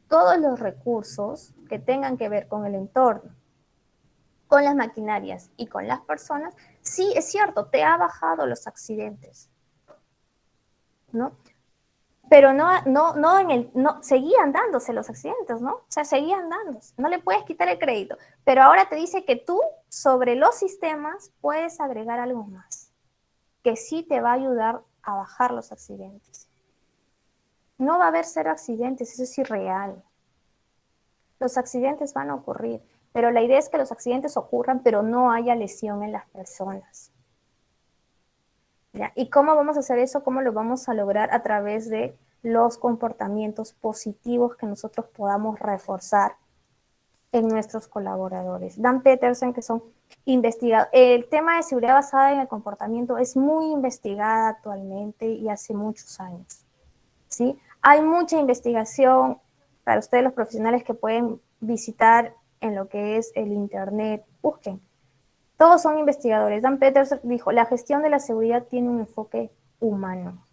todos los recursos que tengan que ver con el entorno, con las maquinarias y con las personas, sí, es cierto, te ha bajado los accidentes, ¿no? Pero no, seguían dándose los accidentes, ¿no? O sea, seguían dándose, no le puedes quitar el crédito, pero ahora te dice que tú sobre los sistemas puedes agregar algo más, que sí te va a ayudar a bajar los accidentes. No va a haber cero accidentes, eso es irreal. Los accidentes van a ocurrir, pero la idea es que los accidentes ocurran, pero no haya lesión en las personas. ¿Ya? ¿Y cómo vamos a hacer eso? ¿Cómo lo vamos a lograr? A través de los comportamientos positivos que nosotros podamos reforzar en nuestros colaboradores. Dan Petersen, que son investigadores. El tema de seguridad basada en el comportamiento es muy investigada actualmente y hace muchos años, ¿sí? Hay mucha investigación para ustedes los profesionales que pueden visitar en lo que es el internet, busquen. Todos son investigadores. Dan Peterson dijo, la gestión de la seguridad tiene un enfoque humano.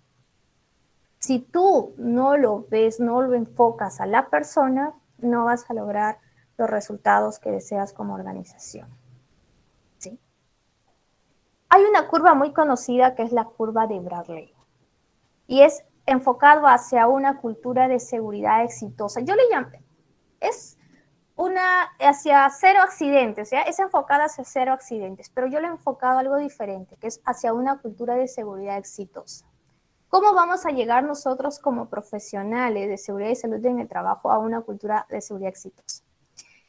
Si tú no lo ves, no lo enfocas a la persona, no vas a lograr los resultados que deseas como organización, ¿sí? Hay una curva muy conocida que es la curva de Bradley y es enfocado hacia una cultura de seguridad exitosa. Yo le llamo, es hacia cero accidentes, ¿ya? Es enfocada hacia cero accidentes, pero yo le he enfocado a algo diferente, que es hacia una cultura de seguridad exitosa. ¿Cómo vamos a llegar nosotros como profesionales de seguridad y salud en el trabajo a una cultura de seguridad exitosa?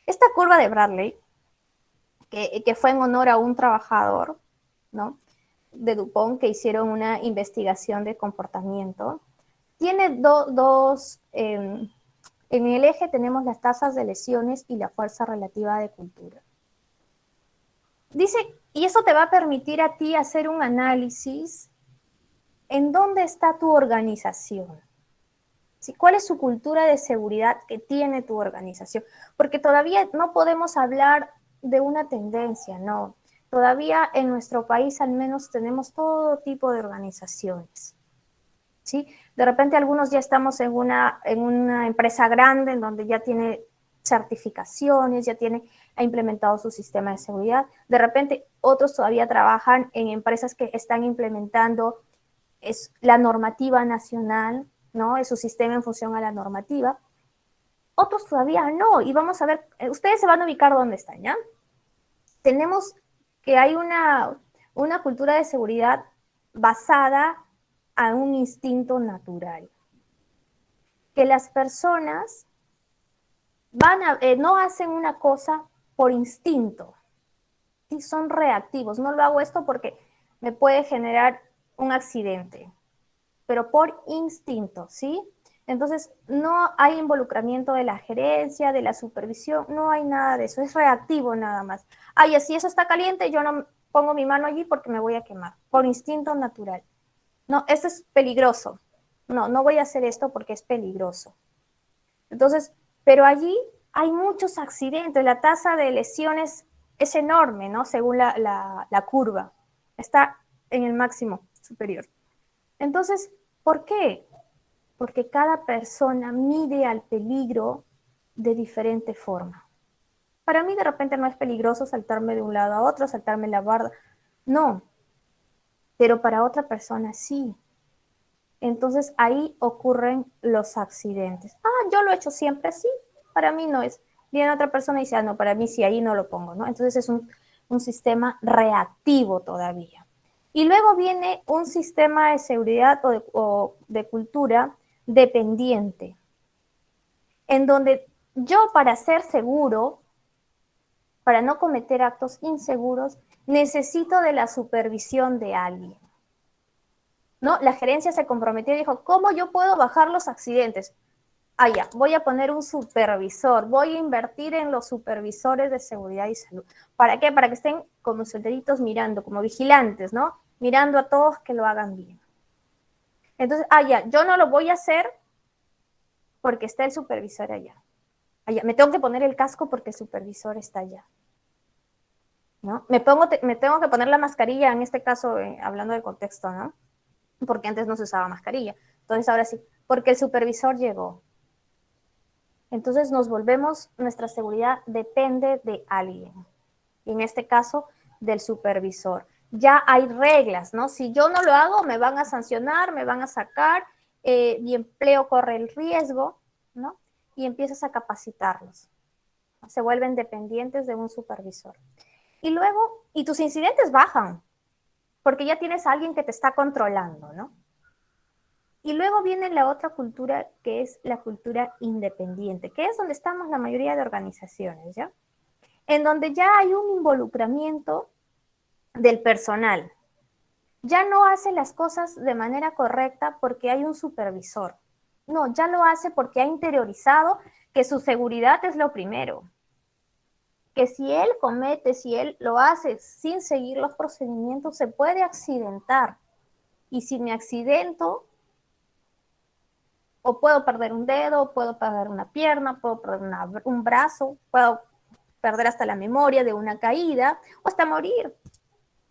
Esta curva de Bradley, que fue en honor a un trabajador, ¿no?, de DuPont, que hicieron una investigación de comportamiento, tiene dos en el eje tenemos las tasas de lesiones y la fuerza relativa de cultura. Dice, y eso te va a permitir a ti hacer un análisis en dónde está tu organización. ¿Sí? ¿Cuál es su cultura de seguridad que tiene tu organización? Porque todavía no podemos hablar de una tendencia, no. Todavía en nuestro país al menos tenemos todo tipo de organizaciones, ¿sí? De repente algunos ya estamos en una empresa grande en donde ya tiene certificaciones, ha implementado su sistema de seguridad. De repente otros todavía trabajan en empresas que están implementando la normativa nacional, ¿no? Es su sistema en función a la normativa. Otros todavía no, y vamos a ver, ustedes se van a ubicar dónde están, ¿ya? Tenemos que hay una cultura de seguridad basada a un instinto natural. Que las personas no hacen una cosa por instinto, ¿sí? Son reactivos. No lo hago esto porque me puede generar un accidente, pero por instinto, ¿sí? Entonces, no hay involucramiento de la gerencia, de la supervisión, no hay nada de eso, es reactivo nada más. Ay, así eso está caliente, yo no pongo mi mano allí porque me voy a quemar, por instinto natural. No, esto es peligroso. No voy a hacer esto porque es peligroso. Entonces, pero allí hay muchos accidentes, la tasa de lesiones es enorme, ¿no? Según la curva, está en el máximo superior. Entonces, ¿Por qué? Porque cada persona mide al peligro de diferente forma. Para mí de repente no es peligroso saltarme de un lado a otro, saltarme la barda. No, pero para otra persona sí. Entonces ahí ocurren los accidentes. Ah, yo lo he hecho siempre, sí, para mí no es. Viene otra persona y dice, ah, no, para mí sí, ahí no lo pongo, ¿no? Entonces es un sistema reactivo todavía. Y luego viene un sistema de seguridad o de cultura dependiente, en donde yo para ser seguro, para no cometer actos inseguros, necesito de la supervisión de alguien. ¿No? La gerencia se comprometió y dijo, ¿cómo yo puedo bajar los accidentes? Ah, ya, voy a poner un supervisor, voy a invertir en los supervisores de seguridad y salud. ¿Para qué? Para que estén como soldaditos mirando, como vigilantes, ¿no? Mirando a todos que lo hagan bien. Entonces, ah, ya, yo no lo voy a hacer porque está el supervisor allá. Ah, ya, me tengo que poner el casco porque el supervisor está allá. ¿No? Me tengo que poner la mascarilla, en este caso, hablando del contexto, ¿no? Porque antes no se usaba mascarilla. Entonces ahora sí, porque el supervisor llegó. Entonces nos volvemos, nuestra seguridad depende de alguien. Y en este caso, del supervisor. Ya hay reglas, ¿no? Si yo no lo hago, me van a sancionar, me van a sacar, mi empleo corre el riesgo, ¿no? Y empiezas a capacitarlos. Se vuelven dependientes de un supervisor. Y luego, y tus incidentes bajan, porque ya tienes a alguien que te está controlando, ¿no? Y luego viene la otra cultura, que es la cultura independiente, que es donde estamos la mayoría de organizaciones, ¿ya? En donde ya hay un involucramiento del personal. Ya no hace las cosas de manera correcta porque hay un supervisor. No, ya lo hace porque ha interiorizado que su seguridad es lo primero. Que si él comete, si él lo hace sin seguir los procedimientos, se puede accidentar. Y si me accidento, o puedo perder un dedo, puedo perder una pierna, puedo perder un brazo, puedo perder hasta la memoria de una caída o hasta morir.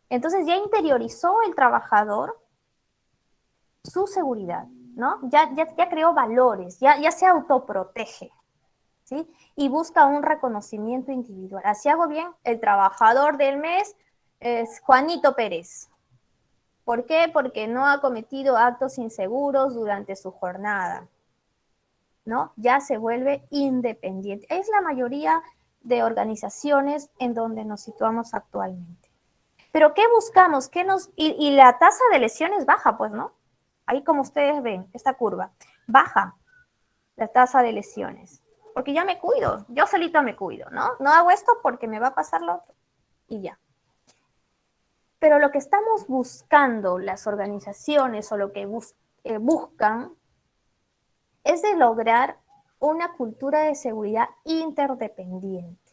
Entonces ya interiorizó el trabajador su seguridad, ¿no? Ya creó valores, ya se autoprotege, ¿sí? Y busca un reconocimiento individual. Así hago bien, el trabajador del mes es Juanito Pérez. ¿Por qué? Porque no ha cometido actos inseguros durante su jornada, ¿no? Ya se vuelve independiente. Es la mayoría de organizaciones en donde nos situamos actualmente. Pero ¿qué buscamos? Y la tasa de lesiones baja, pues, ¿no? Ahí como ustedes ven, esta curva, baja la tasa de lesiones. Porque ya me cuido, yo solita me cuido, ¿no? No hago esto porque me va a pasar lo otro. Y ya. Pero lo que estamos buscando las organizaciones o lo que buscan es de lograr una cultura de seguridad interdependiente,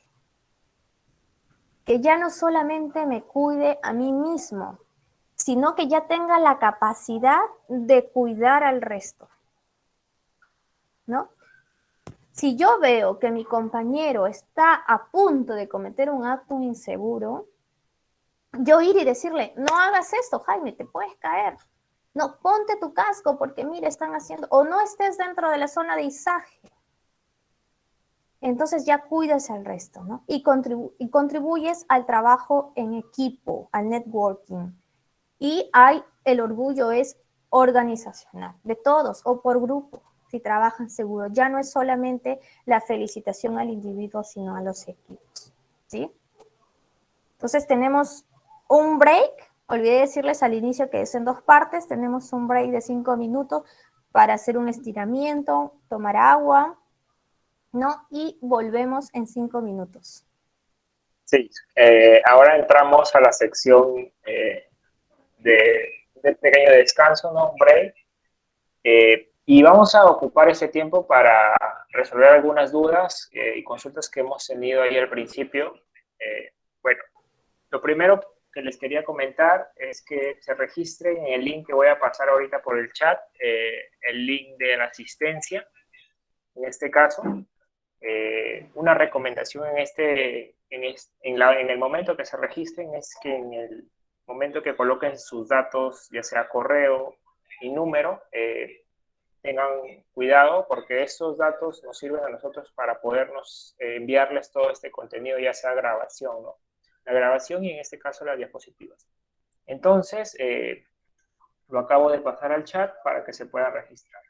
que ya no solamente me cuide a mí mismo, sino que ya tenga la capacidad de cuidar al resto, ¿no? Si yo veo que mi compañero está a punto de cometer un acto inseguro, yo ir y decirle, no hagas esto, Jaime, te puedes caer. No, ponte tu casco porque mire, están haciendo, o no estés dentro de la zona de izaje. Entonces ya cuidas al resto, ¿no? Y contribuyes al trabajo en equipo, al networking. Y el orgullo es organizacional, de todos o por grupo, si trabajan seguro. Ya no es solamente la felicitación al individuo, sino a los equipos, ¿sí? Entonces tenemos un break, olvidé decirles al inicio que es en dos partes, tenemos un break de 5 minutos para hacer un estiramiento, tomar agua, ¿no? Y volvemos en 5 minutos. Sí, ahora entramos a la sección de pequeño descanso, ¿no? Un break. Y vamos a ocupar ese tiempo para resolver algunas dudas y consultas que hemos tenido ahí al principio. Bueno, lo primero que les quería comentar es que se registren en el link que voy a pasar ahorita por el chat, el link de la asistencia, en este caso. Una recomendación en el momento que se registren es que en el momento que coloquen sus datos, ya sea correo, mi número, tengan cuidado porque estos datos nos sirven a nosotros para podernos enviarles todo este contenido, ya sea grabación, ¿no? La grabación y en este caso las diapositivas. Entonces, lo acabo de pasar al chat para que se pueda registrar.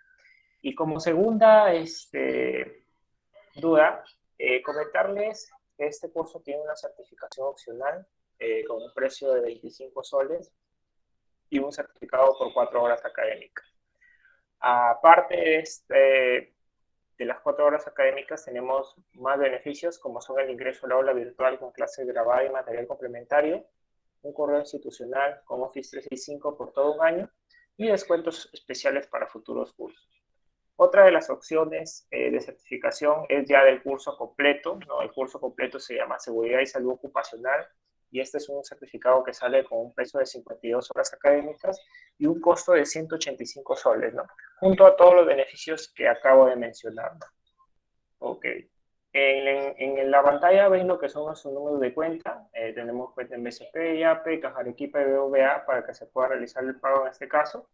Y como segunda duda, comentarles que este curso tiene una certificación opcional con un precio de 25 soles y un certificado por 4 horas académicas. Aparte de las 4 horas académicas, tenemos más beneficios como son el ingreso al aula virtual con clase grabada y material complementario, un correo institucional con Office 365 por todo un año y descuentos especiales para futuros cursos. Otra de las opciones de certificación es ya del curso completo, ¿no? El curso completo se llama Seguridad y Salud Ocupacional y este es un certificado que sale con un precio de 52 horas académicas y un costo de 185 soles, ¿no? Junto a todos los beneficios que acabo de mencionar, ¿no? Ok. En la pantalla ven lo que son nuestros números de cuenta. Tenemos cuenta en BCP, IAPE, Caja Arequipa y BBVA para que se pueda realizar el pago en este caso.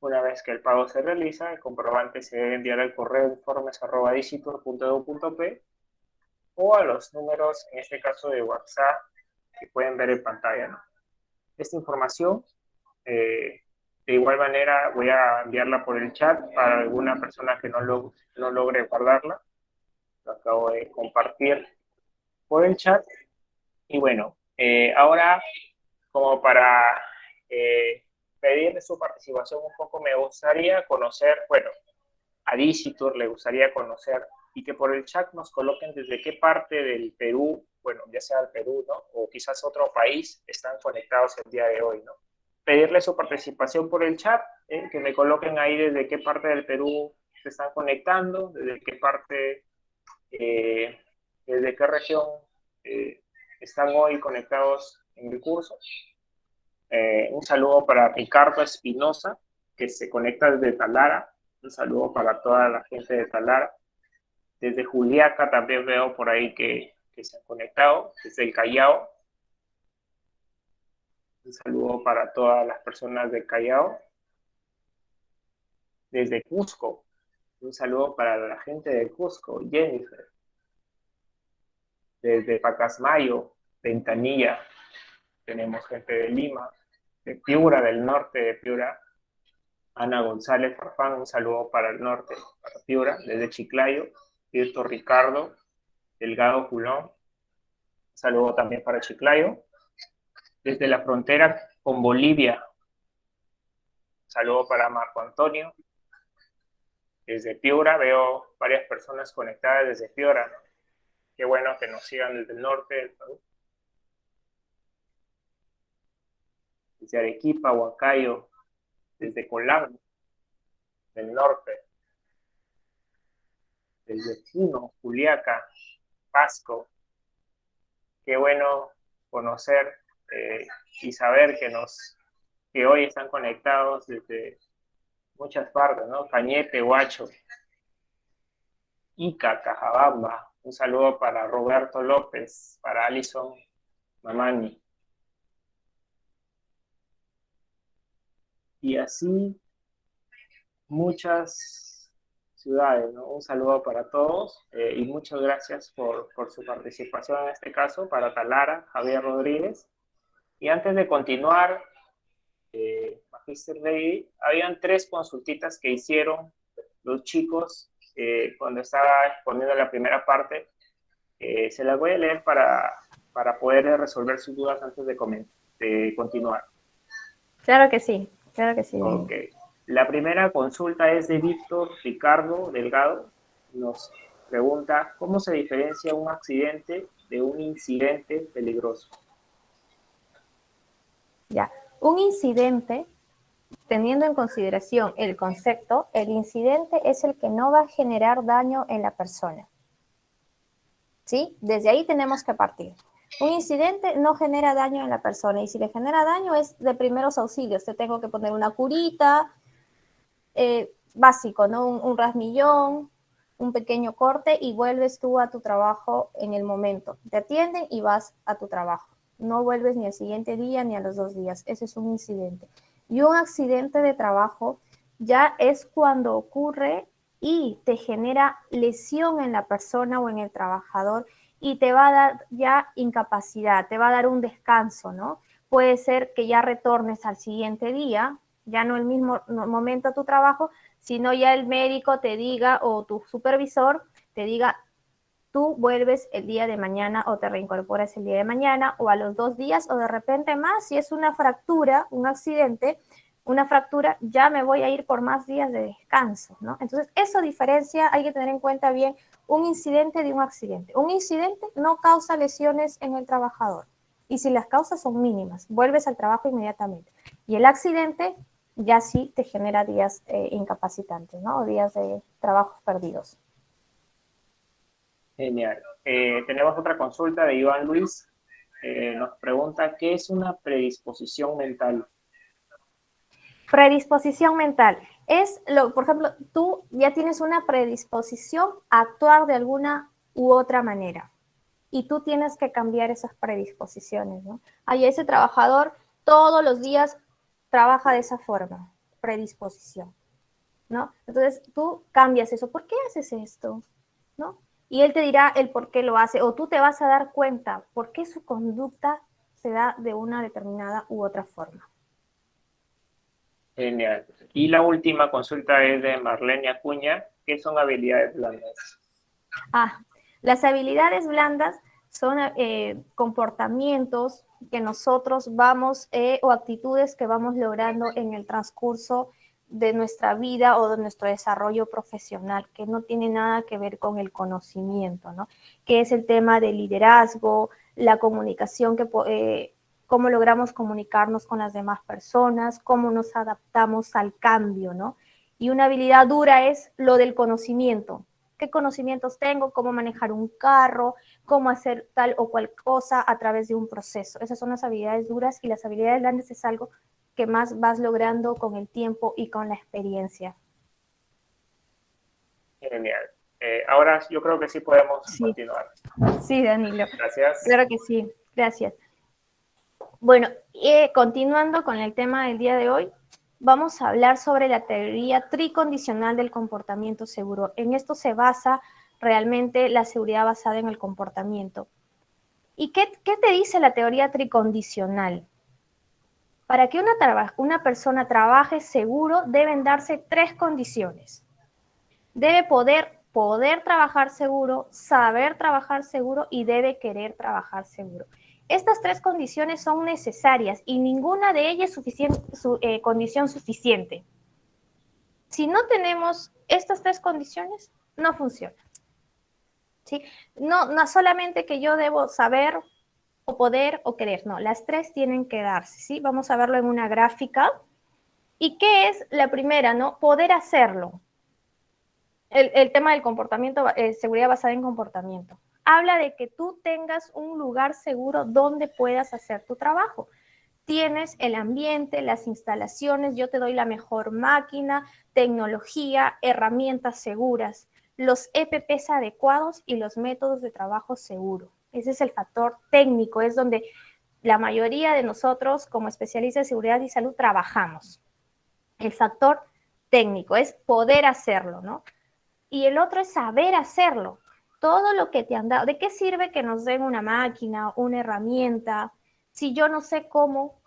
Una vez que el pago se realiza, el comprobante se debe enviar al correo informes@dicitur.edu.p o a los números, en este caso de WhatsApp, que pueden ver en pantalla, ¿no? Esta información, de igual manera, voy a enviarla por el chat para alguna persona que no logre guardarla. Lo acabo de compartir por el chat. Y bueno, ahora, como para pedir su participación un poco, me gustaría conocer, bueno, a Dicitur le gustaría conocer y que por el chat nos coloquen desde qué parte del Perú, bueno, ya sea el Perú, ¿no? O quizás otro país están conectados el día de hoy, ¿no? Pedirle su participación por el chat, que me coloquen ahí desde qué parte del Perú se están conectando, desde qué parte, desde qué región están hoy conectados en el curso. Un saludo para Ricardo Espinosa, que se conecta desde Talara. Un saludo para toda la gente de Talara. Desde Juliaca también veo por ahí que se han conectado. Desde el Callao. Un saludo para todas las personas del Callao. Desde Cusco. Un saludo para la gente de Cusco, Jennifer. Desde Pacasmayo, Ventanilla. Tenemos gente de Lima, de Piura, del norte de Piura. Ana González Farfán, un saludo para el norte, para Piura, desde Chiclayo. Tirto Ricardo, Delgado Julón, un saludo también para Chiclayo. Desde la frontera con Bolivia, un saludo para Marco Antonio. Desde Piura veo varias personas conectadas desde Piura, ¿no? Qué bueno que nos sigan desde el norte del Perú. Desde Arequipa, Huancayo, desde Colán, del norte. Desde Puno, Juliaca, Pasco. Qué bueno conocer y saber que hoy están conectados desde muchas partes, ¿no? Cañete, Huacho, Ica, Cajabamba. Un saludo para Roberto López, para Alison Mamani. Y así muchas ciudades, ¿no? Un saludo para todos y muchas gracias por su participación en este caso, para Talara, Javier Rodríguez. Y antes de continuar, Magister Lady, habían 3 consultitas que hicieron los chicos cuando estaba exponiendo la primera parte. Se las voy a leer para poder resolver sus dudas antes de continuar. Claro que sí, claro que sí. Ok. La primera consulta es de Víctor Ricardo Delgado. Nos pregunta, ¿cómo se diferencia un accidente de un incidente peligroso? Ya, un incidente, teniendo en consideración el concepto, el incidente es el que no va a generar daño en la persona. ¿Sí? Desde ahí tenemos que partir. Un incidente no genera daño en la persona y si le genera daño es de primeros auxilios. Te tengo que poner una curita, básico, ¿no? Un rasmillón, un pequeño corte y vuelves tú a tu trabajo en el momento. Te atienden y vas a tu trabajo. No vuelves ni al siguiente día ni a los 2 días. Ese es un incidente. Y un accidente de trabajo ya es cuando ocurre y te genera lesión en la persona o en el trabajador y te va a dar ya incapacidad, te va a dar un descanso, ¿no? Puede ser que ya retornes al siguiente día, ya no el mismo momento a tu trabajo, sino ya el médico te diga o tu supervisor te diga, tú vuelves el día de mañana o te reincorporas el día de mañana o a los 2 días o de repente más, si es una fractura, un accidente, una fractura, ya me voy a ir por más días de descanso, ¿no? Entonces, eso diferencia, hay que tener en cuenta bien un incidente de un accidente. Un incidente no causa lesiones en el trabajador y si las causas son mínimas, vuelves al trabajo inmediatamente. Y el accidente ya sí te genera días incapacitantes, ¿no? O días de trabajos perdidos. Genial. Tenemos otra consulta de Iván Luis. Nos pregunta, ¿qué es una predisposición mental? Predisposición mental. Por ejemplo, tú ya tienes una predisposición a actuar de alguna u otra manera y tú tienes que cambiar esas predisposiciones, ¿no? Ahí ese trabajador todos los días trabaja de esa forma, predisposición, ¿no? Entonces tú cambias eso. ¿Por qué haces esto? ¿No? Y él te dirá el por qué lo hace o tú te vas a dar cuenta por qué su conducta se da de una determinada u otra forma. Genial. Y la última consulta es de Marlene Acuña. ¿Qué son habilidades blandas? Ah, las habilidades blandas son comportamientos que nosotros vamos o actitudes que vamos logrando en el transcurso de nuestra vida o de nuestro desarrollo profesional, que no tiene nada que ver con el conocimiento, ¿no? Que es el tema del liderazgo, la comunicación, cómo logramos comunicarnos con las demás personas, cómo nos adaptamos al cambio, ¿no? Y una habilidad dura es lo del conocimiento. ¿Qué conocimientos tengo? ¿Cómo manejar un carro? ¿Cómo hacer tal o cual cosa a través de un proceso? Esas son las habilidades duras y las habilidades blandas es algo que más vas logrando con el tiempo y con la experiencia. Genial. Ahora yo creo que sí podemos Sí, continuar. sí, Danilo. Gracias. Claro que sí. Gracias. Bueno, continuando con el tema del día de hoy, vamos a hablar sobre la teoría tricondicional del comportamiento seguro. En esto se basa realmente la seguridad basada en el comportamiento. ¿Y qué te dice la teoría tricondicional? Para que una persona trabaje seguro deben darse 3 condiciones. Debe poder trabajar seguro, saber trabajar seguro y debe querer trabajar seguro. Estas 3 condiciones son necesarias y ninguna de ellas es condición suficiente. Si no tenemos estas 3 condiciones, no funciona. ¿Sí? No solamente que yo debo saber o poder o querer, no, las 3 tienen que darse, ¿sí? Vamos a verlo en una gráfica. ¿Y qué es la primera, no? Poder hacerlo. El tema del comportamiento, seguridad basada en comportamiento. Habla de que tú tengas un lugar seguro donde puedas hacer tu trabajo. Tienes el ambiente, las instalaciones, yo te doy la mejor máquina, tecnología, herramientas seguras, los EPPs adecuados y los métodos de trabajo seguro. Ese es el factor técnico, es donde la mayoría de nosotros como especialistas de seguridad y salud trabajamos. El factor técnico es poder hacerlo, ¿no? Y el otro es saber hacerlo. Todo lo que te han dado, ¿de qué sirve que nos den una máquina, una herramienta, si yo no sé cómo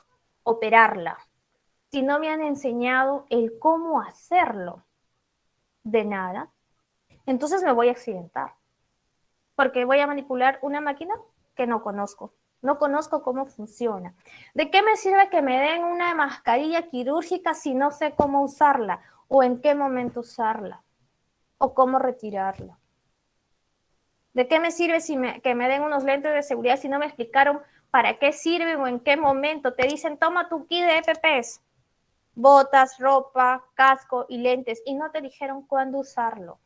operarla? Si no me han enseñado el cómo hacerlo, de nada, entonces me voy a accidentar, porque voy a manipular una máquina que no conozco. No conozco cómo funciona. ¿De qué me sirve que me den una mascarilla quirúrgica si no sé cómo usarla o en qué momento usarla o cómo retirarla? ¿De qué me sirve que me den unos lentes de seguridad si no me explicaron para qué sirven o en qué momento? Te dicen, toma tu kit de EPPs, botas, ropa, casco y lentes, y no te dijeron cuándo usarlo.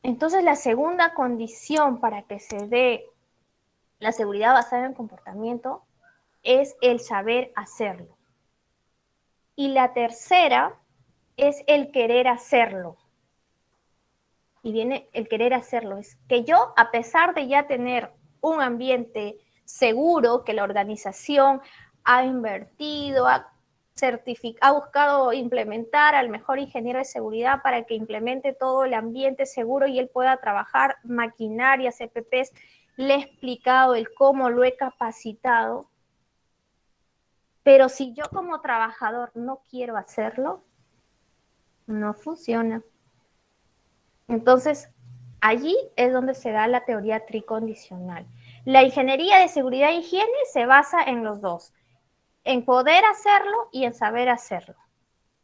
Entonces, la segunda condición para que se dé la seguridad basada en el comportamiento es el saber hacerlo. Y la tercera es el querer hacerlo. Y viene el querer hacerlo. Es que yo, a pesar de ya tener un ambiente seguro, que la organización ha invertido, ha buscado implementar al mejor ingeniero de seguridad para que implemente todo el ambiente seguro y él pueda trabajar maquinarias, EPPs, le he explicado el cómo, lo he capacitado. Pero si yo como trabajador no quiero hacerlo, no funciona. Entonces, allí es donde se da la teoría tricondicional. La ingeniería de seguridad e higiene se basa en los dos, en poder hacerlo y en saber hacerlo.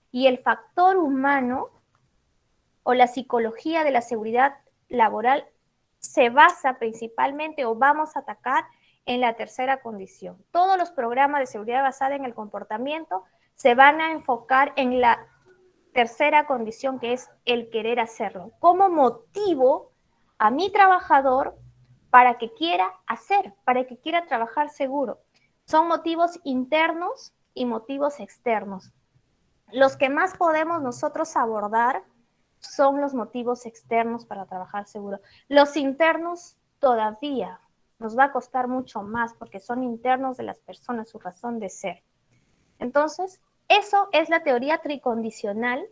Y el factor humano o la psicología de la seguridad laboral se basa principalmente o vamos a atacar en la tercera condición. Todos los programas de seguridad basada en el comportamiento se van a enfocar en la tercera condición, que es el querer hacerlo. ¿Cómo motivo a mi trabajador para que quiera hacer, para que quiera trabajar seguro? Son motivos internos y motivos externos. Los que más podemos nosotros abordar son los motivos externos para trabajar seguro. Los internos todavía nos va a costar mucho más porque son internos de las personas, su razón de ser. Entonces, eso es la teoría tricondicional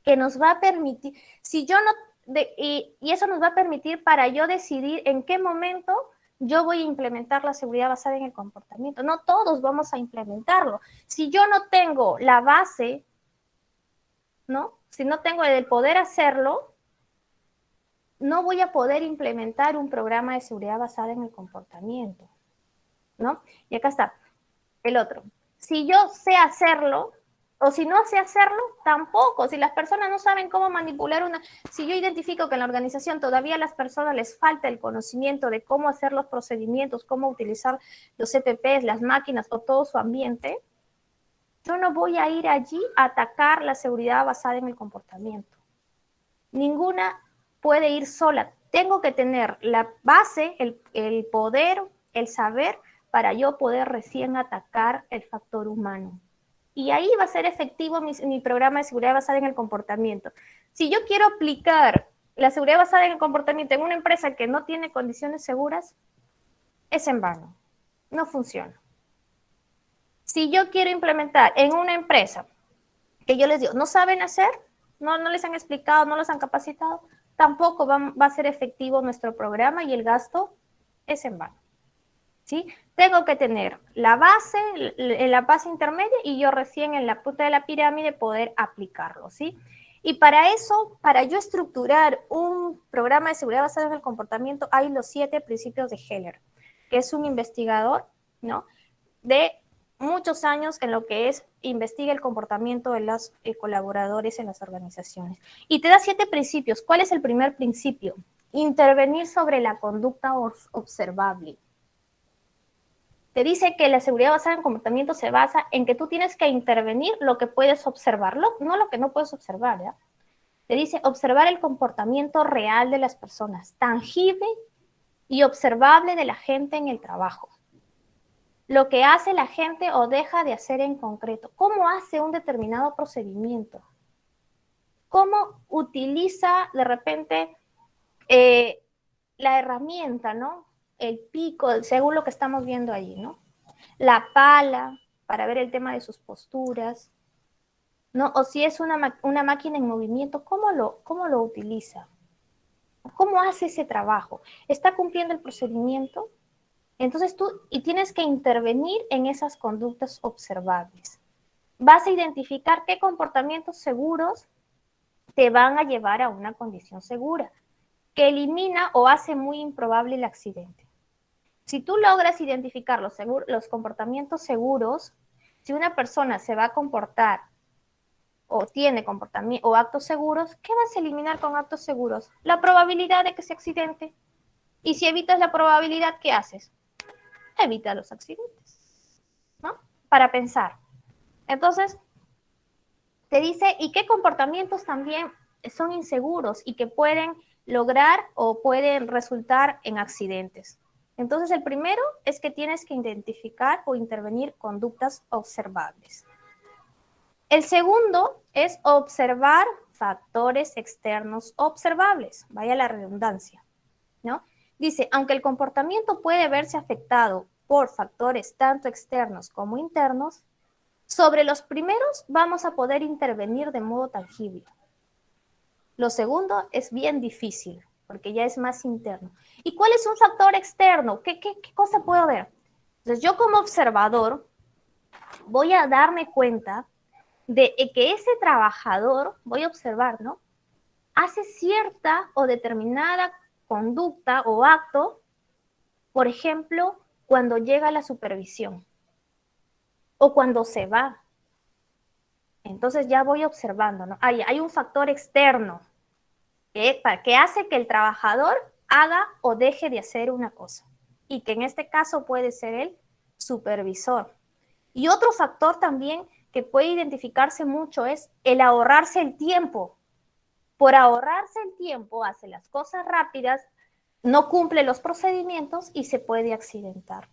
que nos va a permitir, si yo no, y eso nos va a permitir para yo decidir en qué momento yo voy a implementar la seguridad basada en el comportamiento. No todos vamos a implementarlo. Si yo no tengo la base, ¿no? Si no tengo el poder hacerlo, no voy a poder implementar un programa de seguridad basada en el comportamiento, ¿no? Y acá está el otro. Si yo sé hacerlo, o si no sé hacerlo, tampoco. Si las personas no saben cómo manipular si yo identifico que en la organización todavía a las personas les falta el conocimiento de cómo hacer los procedimientos, cómo utilizar los EPPs, las máquinas o todo su ambiente, yo no voy a ir allí a atacar la seguridad basada en el comportamiento. Ninguna puede ir sola. Tengo que tener la base, el poder, el saber, para yo poder recién atacar el factor humano. Y ahí va a ser efectivo mi programa de seguridad basada en el comportamiento. Si yo quiero aplicar la seguridad basada en el comportamiento en una empresa que no tiene condiciones seguras, es en vano. No funciona. Si yo quiero implementar en una empresa que yo les digo, no saben hacer, no les han explicado, no los han capacitado, tampoco va a ser efectivo nuestro programa y el gasto es en vano. ¿Sí? Tengo que tener la base intermedia y yo recién en la punta de la pirámide poder aplicarlo, ¿sí? Y para eso, para yo estructurar un programa de seguridad basado en el comportamiento, hay los 7 principios de Heller, que es un investigador, ¿no? De muchos años en lo que es investiga el comportamiento de los colaboradores en las organizaciones. Y te da 7 principios. ¿Cuál es el primer principio? Intervenir sobre la conducta observable. Te dice que la seguridad basada en comportamiento se basa en que tú tienes que intervenir lo que puedes observar, no lo que no puedes observar, ¿ya? Te dice observar el comportamiento real de las personas, tangible y observable de la gente en el trabajo. Lo que hace la gente o deja de hacer en concreto. ¿Cómo hace un determinado procedimiento? ¿Cómo utiliza de repente la herramienta, ¿no? El pico, según lo que estamos viendo allí, ¿no? La pala, para ver el tema de sus posturas, ¿no? O si es una máquina en movimiento, ¿cómo lo utiliza? ¿Cómo hace ese trabajo? ¿Está cumpliendo el procedimiento? Entonces tienes que intervenir en esas conductas observables. Vas a identificar qué comportamientos seguros te van a llevar a una condición segura, que elimina o hace muy improbable el accidente. Si tú logras identificar los comportamientos seguros, si una persona se va a comportar o tiene comportamiento o actos seguros, ¿qué vas a eliminar con actos seguros? La probabilidad de que se accidente. Y si evitas la probabilidad, ¿qué haces? Evita los accidentes, ¿no? Para pensar. Entonces, te dice, ¿y qué comportamientos también son inseguros y que pueden lograr o pueden resultar en accidentes? Entonces, el primero es que tienes que identificar o intervenir conductas observables. El segundo es observar factores externos observables, vaya la redundancia, ¿no? Dice, aunque el comportamiento puede verse afectado por factores tanto externos como internos, sobre los primeros vamos a poder intervenir de modo tangible. Lo segundo es bien difícil, porque ya es más interno. ¿Y cuál es un factor externo? ¿Qué cosa puedo ver? Entonces, yo como observador voy a darme cuenta de que ese trabajador, voy a observar, ¿no? Hace cierta o determinada conducta o acto, por ejemplo, cuando llega a la supervisión o cuando se va. Entonces ya voy observando, ¿no? Hay un factor externo que hace que el trabajador haga o deje de hacer una cosa. Y que en este caso puede ser el supervisor. Y otro factor también que puede identificarse mucho es el ahorrarse el tiempo. Por ahorrarse el tiempo, hace las cosas rápidas, no cumple los procedimientos y se puede accidentar.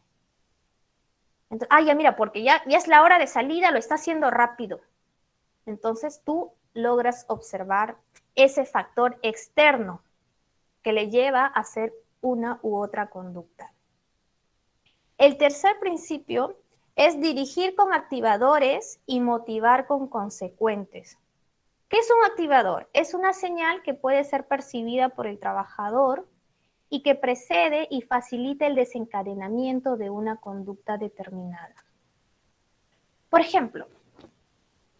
Entonces, ya mira, porque ya es la hora de salida, lo está haciendo rápido. Entonces tú logras observar ese factor externo que le lleva a hacer una u otra conducta. El tercer principio es dirigir con activadores y motivar con consecuentes. ¿Qué es un activador? Es una señal que puede ser percibida por el trabajador y que precede y facilita el desencadenamiento de una conducta determinada. Por ejemplo,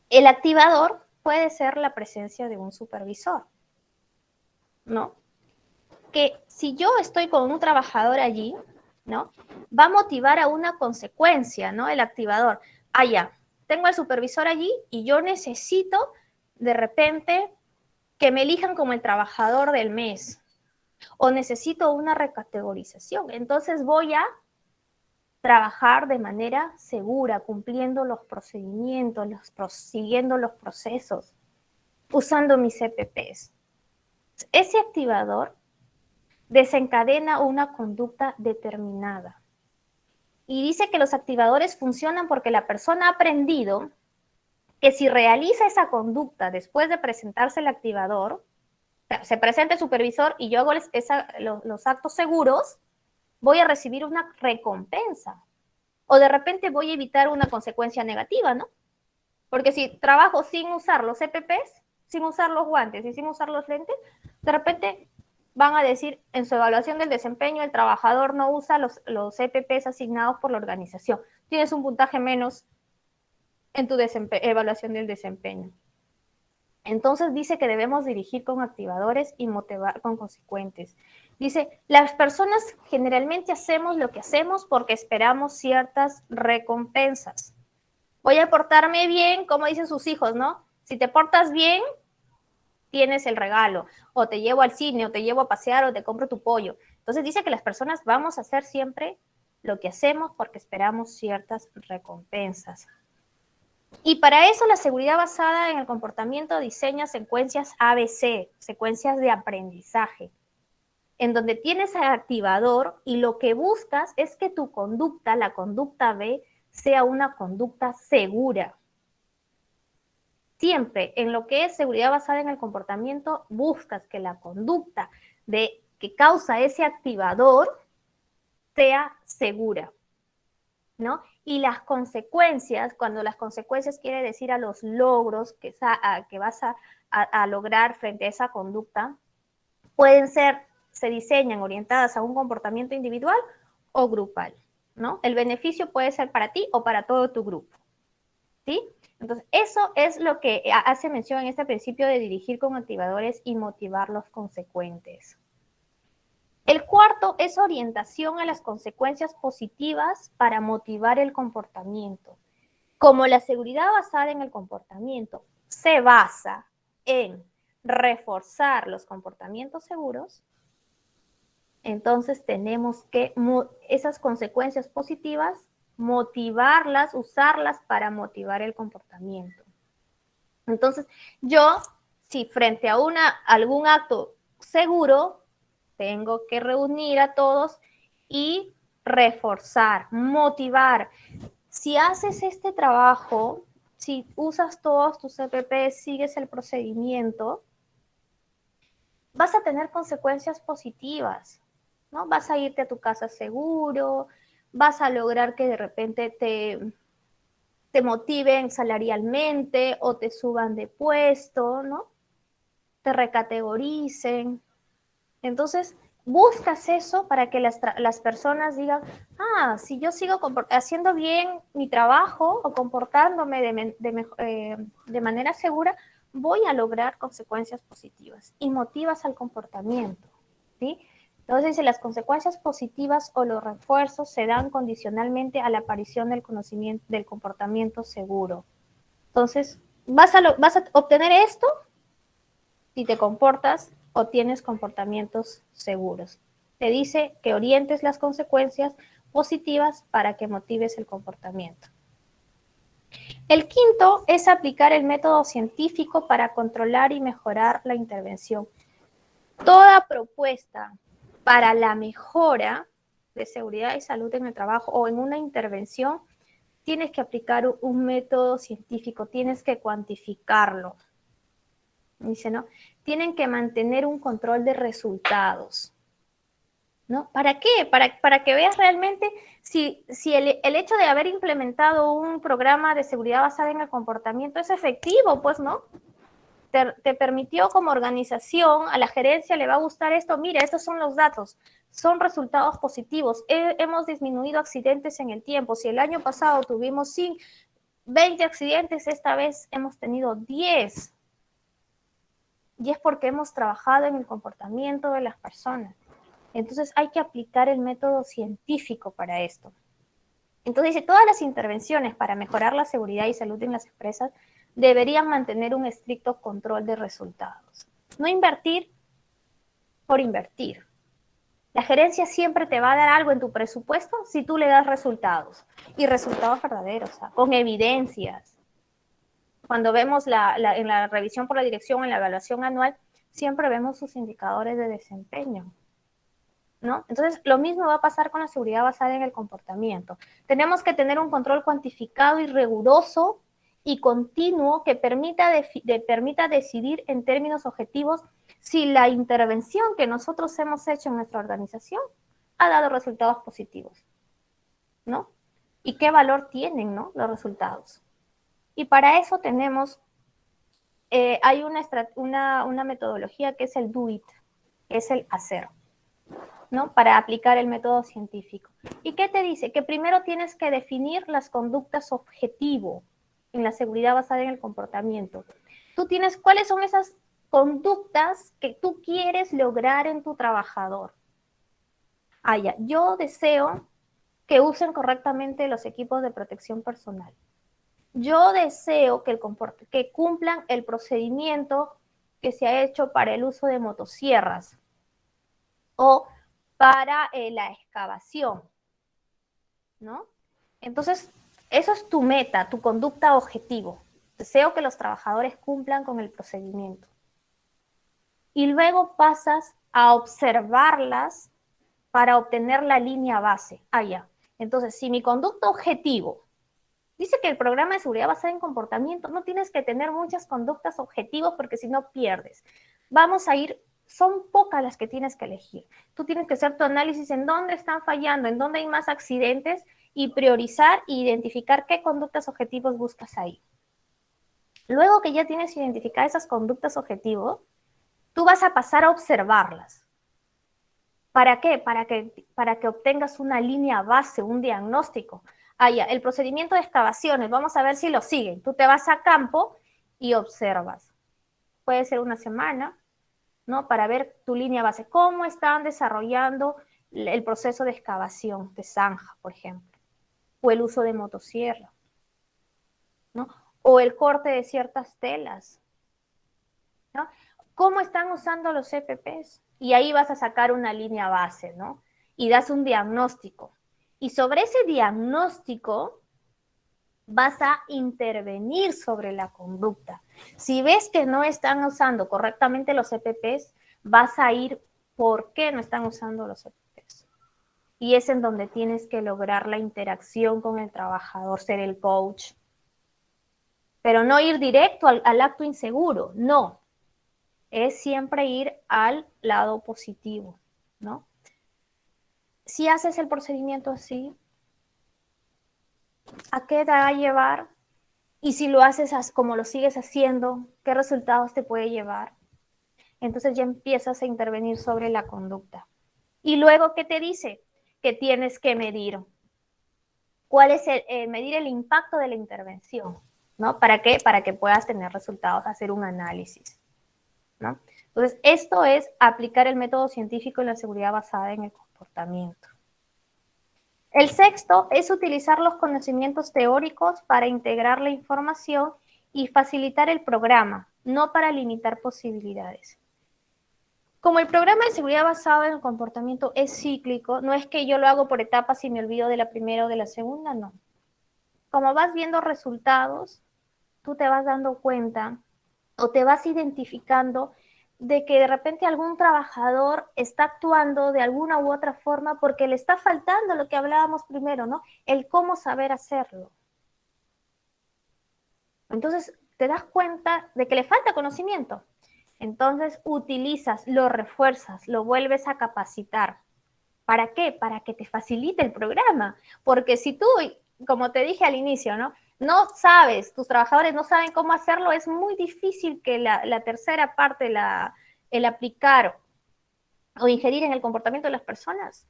el activador puede ser la presencia de un supervisor, ¿no? Que si yo estoy con un trabajador allí, ¿no? Va a motivar a una consecuencia, ¿no? El activador. Ya, tengo al supervisor allí y yo necesito de repente que me elijan como el trabajador del mes o necesito una recategorización. Entonces voy a trabajar de manera segura, cumpliendo los procedimientos, siguiendo los procesos, usando mis EPPs. Ese activador desencadena una conducta determinada. Y dice que los activadores funcionan porque la persona ha aprendido que si realiza esa conducta después de presentarse el activador, se presenta el supervisor y yo hago los actos seguros, voy a recibir una recompensa. O de repente voy a evitar una consecuencia negativa, ¿no? Porque si trabajo sin usar los EPPs, sin usar los guantes y sin usar los lentes, de repente van a decir en su evaluación del desempeño el trabajador no usa los EPPs asignados por la organización. Tienes un puntaje menos en tu evaluación del desempeño. Entonces dice que debemos dirigir con activadores y motivar con consecuentes. Dice, las personas generalmente hacemos lo que hacemos porque esperamos ciertas recompensas. Voy a portarme bien, como dicen sus hijos, ¿no? Si te portas bien, tienes el regalo, o te llevo al cine, o te llevo a pasear, o te compro tu pollo. Entonces dice que las personas vamos a hacer siempre lo que hacemos porque esperamos ciertas recompensas. Y para eso la seguridad basada en el comportamiento diseña secuencias ABC, secuencias de aprendizaje, en donde tienes el activador y lo que buscas es que tu conducta, la conducta B, sea una conducta segura. Siempre en lo que es seguridad basada en el comportamiento, buscas que la conducta que causa ese activador sea segura, ¿no? Y las consecuencias, cuando las consecuencias quiere decir a los logros que vas a lograr frente a esa conducta, pueden ser, se diseñan orientadas a un comportamiento individual o grupal, ¿no? El beneficio puede ser para ti o para todo tu grupo, ¿sí? Entonces, eso es lo que hace mención en este principio de dirigir con activadores y motivar los consecuentes. El cuarto es orientación a las consecuencias positivas para motivar el comportamiento. Como la seguridad basada en el comportamiento se basa en reforzar los comportamientos seguros, entonces tenemos que esas consecuencias positivas motivarlas, usarlas para motivar el comportamiento. Entonces, yo, si frente a algún acto seguro, tengo que reunir a todos y reforzar, motivar. Si haces este trabajo, si usas todos tus EPPs, sigues el procedimiento, vas a tener consecuencias positivas, ¿no? Vas a irte a tu casa seguro, vas a lograr que de repente te motiven salarialmente o te suban de puesto, ¿no? Te recategoricen. Entonces, buscas eso para que las personas digan, si yo sigo haciendo bien mi trabajo o comportándome de manera segura, voy a lograr consecuencias positivas y motivas al comportamiento, ¿sí? Entonces, dice, las consecuencias positivas o los refuerzos se dan condicionalmente a la aparición del conocimiento del comportamiento seguro. Entonces, vas a obtener esto si te comportas o tienes comportamientos seguros. Te dice que orientes las consecuencias positivas para que motives el comportamiento. El quinto es aplicar el método científico para controlar y mejorar la intervención. Toda propuesta para la mejora de seguridad y salud en el trabajo o en una intervención, tienes que aplicar un método científico, tienes que cuantificarlo. Dice, ¿no? Tienen que mantener un control de resultados, ¿no? ¿Para qué? Para que veas realmente si el hecho de haber implementado un programa de seguridad basada en el comportamiento es efectivo, pues, ¿no? Te permitió como organización, a la gerencia le va a gustar esto, mira, estos son los datos, son resultados positivos, hemos disminuido accidentes en el tiempo, si el año pasado tuvimos 20 accidentes, esta vez hemos tenido 10, y es porque hemos trabajado en el comportamiento de las personas. Entonces hay que aplicar el método científico para esto. Entonces dice, todas las intervenciones para mejorar la seguridad y salud en las empresas deberían mantener un estricto control de resultados. No invertir por invertir. La gerencia siempre te va a dar algo en tu presupuesto si tú le das resultados, y resultados verdaderos, con evidencias. Cuando vemos en la revisión por la dirección, en la evaluación anual, siempre vemos sus indicadores de desempeño, ¿no? Entonces, lo mismo va a pasar con la seguridad basada en el comportamiento. Tenemos que tener un control cuantificado y riguroso y continuo que permita decidir en términos objetivos si la intervención que nosotros hemos hecho en nuestra organización ha dado resultados positivos, ¿no? Y qué valor tienen, ¿no?, los resultados. Y para eso tenemos, hay una metodología que es el do it, que es el hacer, ¿no?, para aplicar el método científico. ¿Y qué te dice? Que primero tienes que definir las conductas objetivo en la seguridad basada en el comportamiento. Tú tienes, ¿cuáles son esas conductas que tú quieres lograr en tu trabajador? Ya, yo deseo que usen correctamente los equipos de protección personal. Yo deseo que cumplan el procedimiento que se ha hecho para el uso de motosierras o para la excavación, ¿no? Entonces, eso es tu meta, tu conducta objetivo. Deseo que los trabajadores cumplan con el procedimiento. Y luego pasas a observarlas para obtener la línea base. Ya. Entonces, si mi conducta objetivo dice que el programa de seguridad basada en comportamiento, no tienes que tener muchas conductas objetivos porque si no pierdes. Vamos a ir, son pocas las que tienes que elegir. Tú tienes que hacer tu análisis en dónde están fallando, en dónde hay más accidentes y priorizar e identificar qué conductas objetivos buscas ahí. Luego que ya tienes identificadas esas conductas objetivos, tú vas a pasar a observarlas. ¿Para qué? Para que obtengas una línea base, un diagnóstico. Ya, el procedimiento de excavaciones, vamos a ver si lo siguen. Tú te vas a campo y observas. Puede ser una semana, ¿no?, para ver tu línea base. ¿Cómo están desarrollando el proceso de excavación de zanja, por ejemplo? O el uso de motosierra, ¿no? O el corte de ciertas telas, ¿no? ¿Cómo están usando los EPPs? Y ahí vas a sacar una línea base, ¿no? Y das un diagnóstico. Y sobre ese diagnóstico vas a intervenir sobre la conducta. Si ves que no están usando correctamente los EPPs, vas a ir por qué no están usando los EPPs. Y es en donde tienes que lograr la interacción con el trabajador, ser el coach. Pero no ir directo al acto inseguro, no. Es siempre ir al lado positivo, ¿no? Si haces el procedimiento así, qué te va a llevar? Y si lo haces como lo sigues haciendo, ¿qué resultados te puede llevar? Entonces ya empiezas a intervenir sobre la conducta. Y luego, ¿qué te dice? Que tienes que medir. ¿Cuál es medir el impacto de la intervención? ¿No? ¿Para qué? Para que puedas tener resultados, hacer un análisis. ¿No? Entonces, esto es aplicar el método científico en la seguridad basada en el comportamiento. El sexto es utilizar los conocimientos teóricos para integrar la información y facilitar el programa, no para limitar posibilidades. Como el programa de seguridad basado en el comportamiento es cíclico, no es que yo lo hago por etapas y me olvido de la primera o de la segunda, no. Como vas viendo resultados, tú te vas dando cuenta o te vas identificando de que de repente algún trabajador está actuando de alguna u otra forma porque le está faltando lo que hablábamos primero, ¿no? El cómo saber hacerlo. Entonces, te das cuenta de que le falta conocimiento. Entonces, utilizas, lo refuerzas, lo vuelves a capacitar. ¿Para qué? Para que te facilite el programa. Porque si tú, como te dije al inicio, ¿no? No sabes, tus trabajadores no saben cómo hacerlo, es muy difícil que la tercera parte, el aplicar o ingerir en el comportamiento de las personas,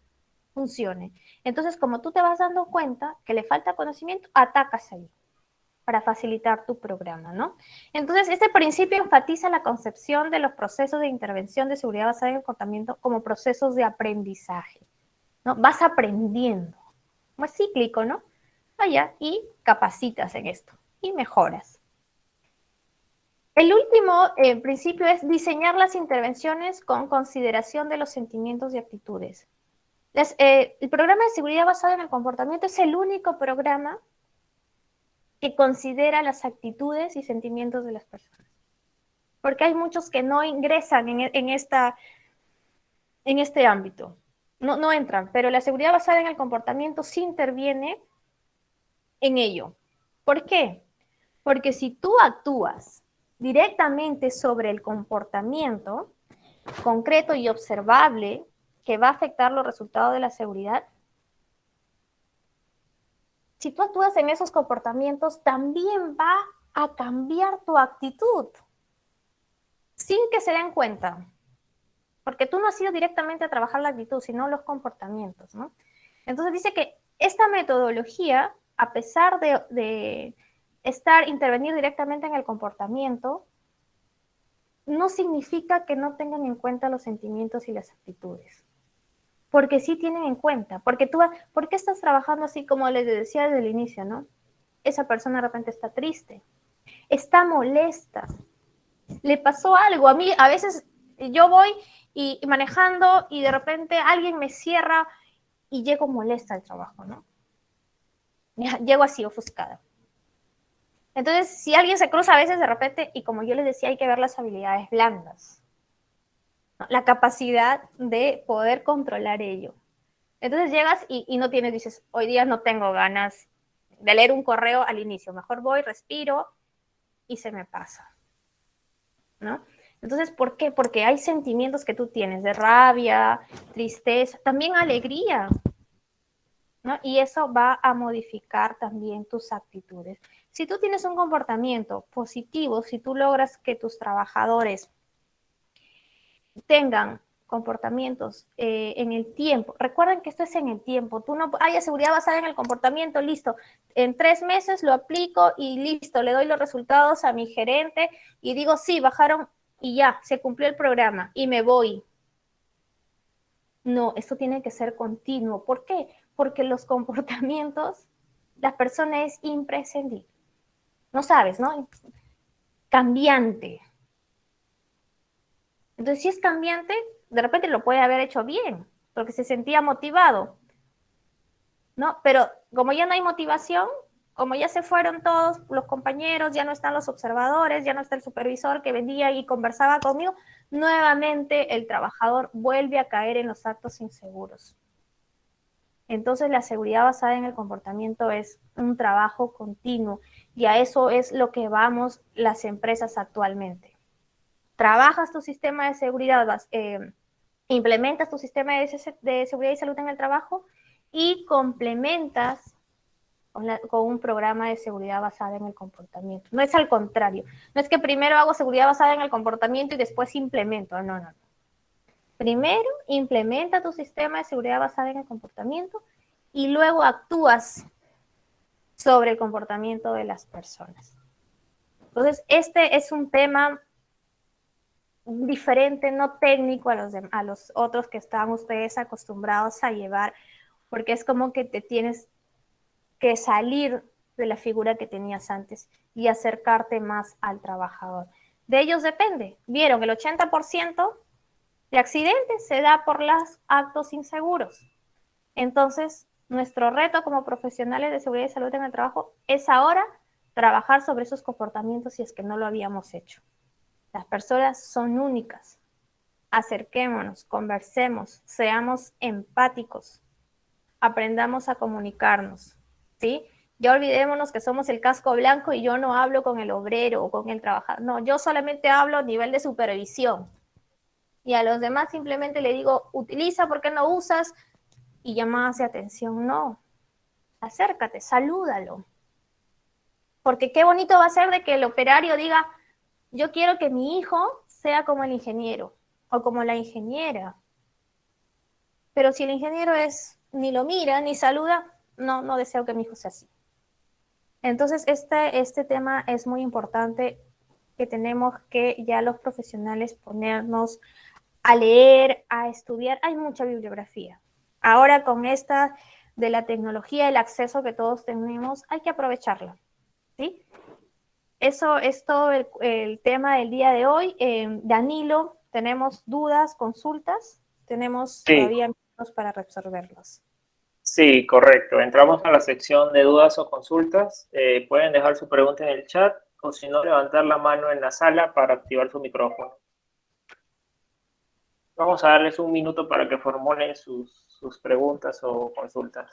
funcione. Entonces, como tú te vas dando cuenta que le falta conocimiento, atacas ahí para facilitar tu programa, ¿no? Entonces, este principio enfatiza la concepción de los procesos de intervención de seguridad basada en el comportamiento como procesos de aprendizaje, ¿no? Vas aprendiendo, como es cíclico, ¿no? Allá, y capacitas en esto y mejoras. El último principio es diseñar las intervenciones con consideración de los sentimientos y actitudes. El programa de seguridad basado en el comportamiento es el único programa que considera las actitudes y sentimientos de las personas. Porque hay muchos que no ingresan en este ámbito, no entran, pero la seguridad basada en el comportamiento sí interviene en ello. ¿Por qué? Porque si tú actúas directamente sobre el comportamiento concreto y observable que va a afectar los resultados de la seguridad, si tú actúas en esos comportamientos, también va a cambiar tu actitud sin que se den cuenta. Porque tú no has ido directamente a trabajar la actitud, sino los comportamientos, ¿no? Entonces dice que esta metodología, a pesar de intervenir directamente en el comportamiento, no significa que no tengan en cuenta los sentimientos y las actitudes. Porque sí tienen en cuenta. Porque ¿por qué estás trabajando así como les decía desde el inicio, ¿no? Esa persona de repente está triste, está molesta, le pasó algo. A mí a veces yo voy y manejando y de repente alguien me cierra y llego molesta al trabajo, ¿no? Llego así ofuscada. Entonces, si alguien se cruza a veces de repente, y como yo les decía, hay que ver las habilidades blandas, ¿no? La capacidad de poder controlar ello. Entonces llegas y no tienes, dices, hoy día no tengo ganas de leer un correo al inicio, mejor voy, respiro y se me pasa, ¿no? Entonces, ¿por qué? Porque hay sentimientos que tú tienes de rabia, tristeza, también alegría, ¿no? Y eso va a modificar también tus actitudes. Si tú tienes un comportamiento positivo, si tú logras que tus trabajadores tengan comportamientos en el tiempo. Recuerden que esto es en el tiempo. Tú no hay seguridad basada en el comportamiento, listo. En 3 meses lo aplico y listo, le doy los resultados a mi gerente y digo, sí, bajaron y ya, se cumplió el programa y me voy. No, esto tiene que ser continuo. ¿Por qué? Porque los comportamientos, la persona es imprescindible. No sabes, ¿no? Cambiante. Entonces, si es cambiante, de repente lo puede haber hecho bien, porque se sentía motivado, ¿no? Pero como ya no hay motivación, como ya se fueron todos los compañeros, ya no están los observadores, ya no está el supervisor que venía y conversaba conmigo, nuevamente el trabajador vuelve a caer en los actos inseguros. Entonces, la seguridad basada en el comportamiento es un trabajo continuo y a eso es lo que vamos las empresas actualmente. Trabajas tu sistema de seguridad, implementas tu sistema de seguridad y salud en el trabajo y complementas con un programa de seguridad basada en el comportamiento. No es al contrario. No es que primero hago seguridad basada en el comportamiento y después implemento. No, no. Primero implementa tu sistema de seguridad basada en el comportamiento y luego actúas sobre el comportamiento de las personas. Entonces, este es un tema diferente, no técnico a los otros que están ustedes acostumbrados a llevar, porque es como que te tienes que salir de la figura que tenías antes y acercarte más al trabajador. De ellos depende. Vieron, el 80% de accidentes se da por los actos inseguros. Entonces, nuestro reto como profesionales de seguridad y salud en el trabajo es ahora trabajar sobre esos comportamientos si es que no lo habíamos hecho. Las personas son únicas. Acerquémonos, conversemos, seamos empáticos, aprendamos a comunicarnos, ¿sí? Ya olvidémonos que somos el casco blanco y yo no hablo con el obrero o con el trabajador. No, yo solamente hablo a nivel de supervisión. Y a los demás simplemente le digo, utiliza, ¿por qué no usas? Y llamadas de atención, no. Acércate, salúdalo. Porque qué bonito va a ser de que el operario diga, yo quiero que mi hijo sea como el ingeniero o como la ingeniera. Pero si el ingeniero ni lo mira, ni saluda, no deseo que mi hijo sea así. Entonces, este tema es muy importante que tenemos que ya los profesionales ponernos a leer, a estudiar. Hay mucha bibliografía. Ahora con esta de la tecnología, el acceso que todos tenemos, hay que aprovecharlo, ¿sí? Eso es todo el tema del día de hoy. Danilo, ¿tenemos dudas, consultas? Tenemos Sí, todavía minutos para resolverlos. sí, correcto. Entramos a la sección de dudas o consultas. Pueden dejar su pregunta en el chat o si no, levantar la mano en la sala para activar su micrófono. Vamos a darles un minuto para que formulen sus preguntas o consultas.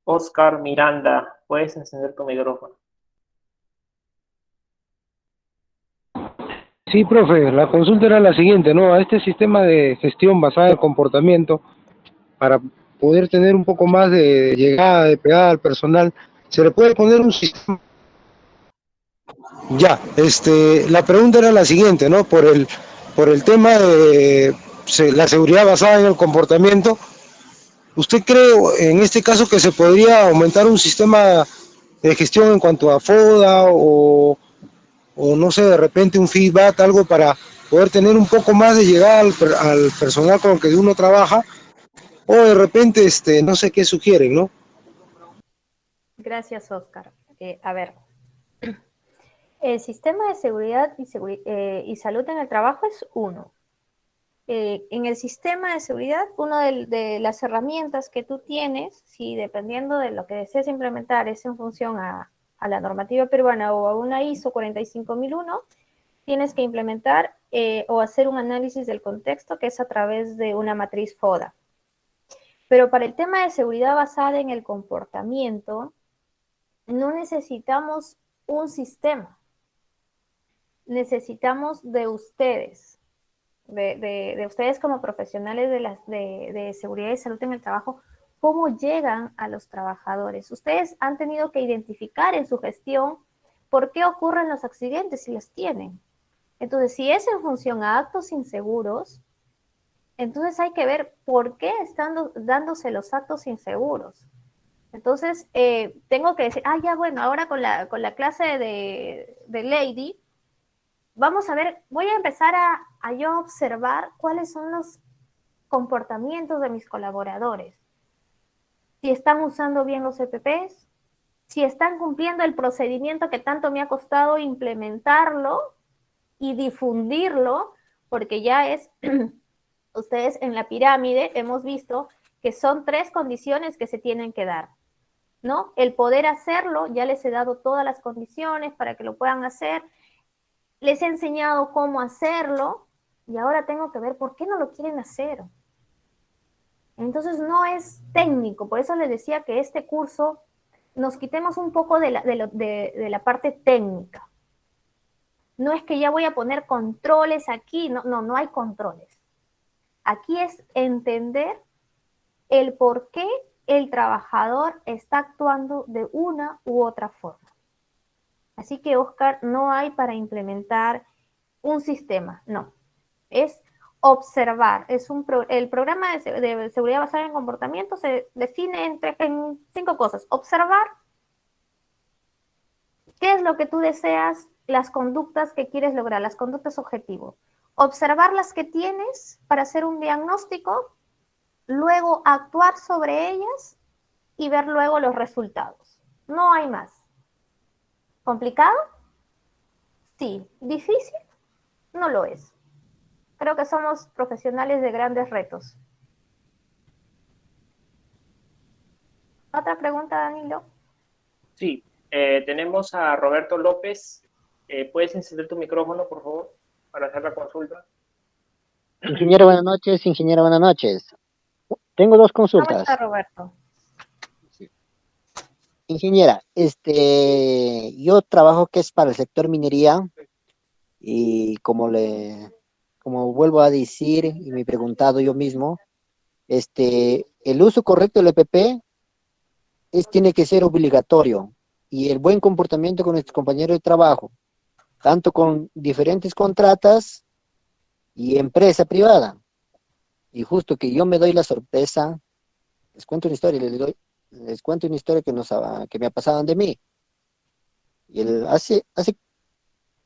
Oscar Miranda, puedes encender tu micrófono. Sí, profe, la consulta era la siguiente, ¿no? A este sistema de gestión basada en el comportamiento, para poder tener un poco más de llegada, de pegada al personal, ¿se le puede poner un sistema? Ya, la pregunta era la siguiente, ¿no? Por el tema de la seguridad basada en el comportamiento, ¿usted cree en este caso que se podría aumentar un sistema de gestión en cuanto a FODA o no sé, de repente un feedback, algo para poder tener un poco más de llegada al personal con el que uno trabaja, o de repente, no sé qué sugieren, ¿no? Gracias, Oscar. A ver, el sistema de seguridad y salud en el trabajo es uno. En el sistema de seguridad, una de las herramientas que tú tienes, si dependiendo de lo que desees implementar es en función a la normativa peruana o a una ISO 45001, tienes que implementar o hacer un análisis del contexto que es a través de una matriz FODA. Pero para el tema de seguridad basada en el comportamiento, no necesitamos un sistema, necesitamos de ustedes, de ustedes como profesionales de seguridad y salud en el trabajo, cómo llegan a los trabajadores. Ustedes han tenido que identificar en su gestión por qué ocurren los accidentes si los tienen. Entonces, si es en función a actos inseguros, entonces hay que ver por qué están dándose los actos inseguros. Entonces, tengo que decir, ya bueno, ahora con la clase de Lady, vamos a ver, voy a empezar a yo observar cuáles son los comportamientos de mis colaboradores. Si están usando bien los EPPs, si están cumpliendo el procedimiento que tanto me ha costado implementarlo y difundirlo, porque ya es, ustedes en la pirámide hemos visto que son 3 condiciones que se tienen que dar, ¿no? El poder hacerlo, ya les he dado todas las condiciones para que lo puedan hacer, les he enseñado cómo hacerlo y ahora tengo que ver por qué no lo quieren hacer. Entonces no es técnico, por eso les decía que este curso nos quitemos un poco de la parte técnica. No es que ya voy a poner controles aquí, no hay controles. Aquí es entender el por qué el trabajador está actuando de una u otra forma. Así que, Oscar, no hay para implementar un sistema, no. Es observar. El programa de seguridad basada en comportamiento se define en 5 cosas. Observar qué es lo que tú deseas, las conductas que quieres lograr, las conductas objetivo. Observar las que tienes para hacer un diagnóstico, luego actuar sobre ellas y ver luego los resultados. No hay más. ¿Complicado? Sí. ¿Difícil? No lo es. Creo que somos profesionales de grandes retos. ¿Otra pregunta, Danilo? Sí, tenemos a Roberto López. ¿Puedes encender tu micrófono, por favor, para hacer la consulta? Ingeniero, buenas noches. Ingeniero, buenas noches. Tengo dos ¿Cómo está, consultas. Roberto? Ingeniera, yo trabajo que es para el sector minería y como vuelvo a decir y me he preguntado yo mismo, el uso correcto del EPP tiene que ser obligatorio y el buen comportamiento con nuestros compañeros de trabajo, tanto con diferentes contratas y empresa privada. Y justo que yo me doy la sorpresa, les cuento una historia, les cuento una historia que me ha pasado de mí. Y hace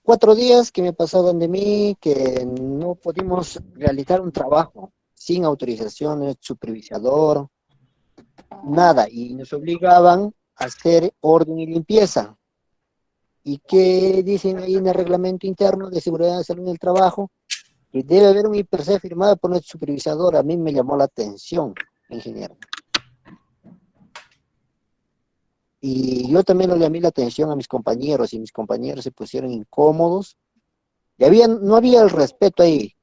4 días que me pasaron de mí que no pudimos realizar un trabajo sin autorización, supervisor, nada, y nos obligaban a hacer orden y limpieza. ¿Y qué dicen ahí en el reglamento interno de seguridad de salud en el trabajo? Que debe haber un IPC firmado por nuestro supervisor. A mí me llamó la atención, ingeniero. Y yo también le llamé la atención a mis compañeros y mis compañeros se pusieron incómodos. Y no había el respeto ahí,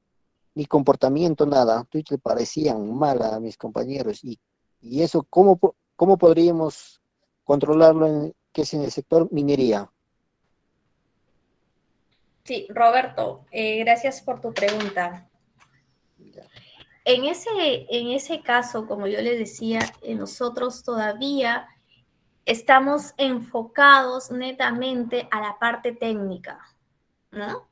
ni comportamiento, nada. Le parecían mal a mis compañeros. Y eso, ¿cómo podríamos controlarlo que es en el sector minería? Sí, Roberto, gracias por tu pregunta. En ese caso, como yo les decía, nosotros todavía estamos enfocados netamente a la parte técnica, ¿no?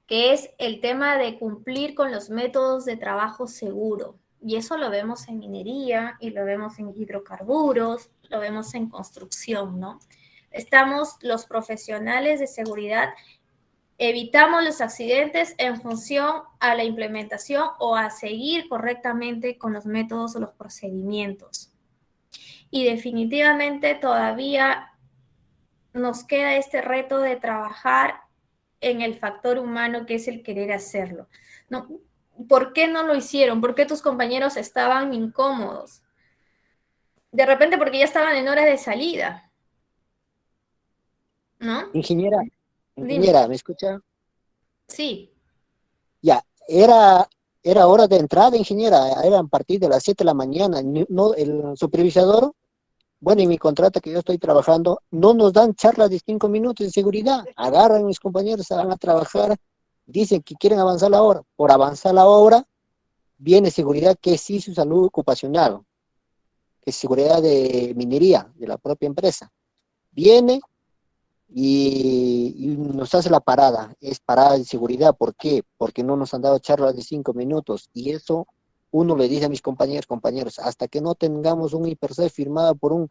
Que es el tema de cumplir con los métodos de trabajo seguro. Y eso lo vemos en minería y lo vemos en hidrocarburos, lo vemos en construcción, ¿no? Estamos los profesionales de seguridad, evitamos los accidentes en función a la implementación o a seguir correctamente con los métodos o los procedimientos. Y definitivamente todavía nos queda este reto de trabajar en el factor humano que es el querer hacerlo. No, ¿por qué no lo hicieron? ¿Por qué tus compañeros estaban incómodos? De repente porque ya estaban en horas de salida, ¿no? Ingeniera, Dime. ¿me escucha? Sí. Ya, era hora de entrada, ingeniera, eran a partir de las 7 de la mañana. No, el supervisor, bueno, y mi contrato que yo estoy trabajando, no nos dan charlas de 5 minutos de seguridad. Agarran a mis compañeros, se van a trabajar, dicen que quieren avanzar la hora. Por avanzar la hora, viene seguridad que sí su salud ocupacional, que es seguridad de minería, de la propia empresa. Viene y nos hace la parada, es parada de seguridad. ¿Por qué? Porque no nos han dado charlas de 5 minutos y eso uno le dice a mis compañeros, hasta que no tengamos un IPRC firmado por un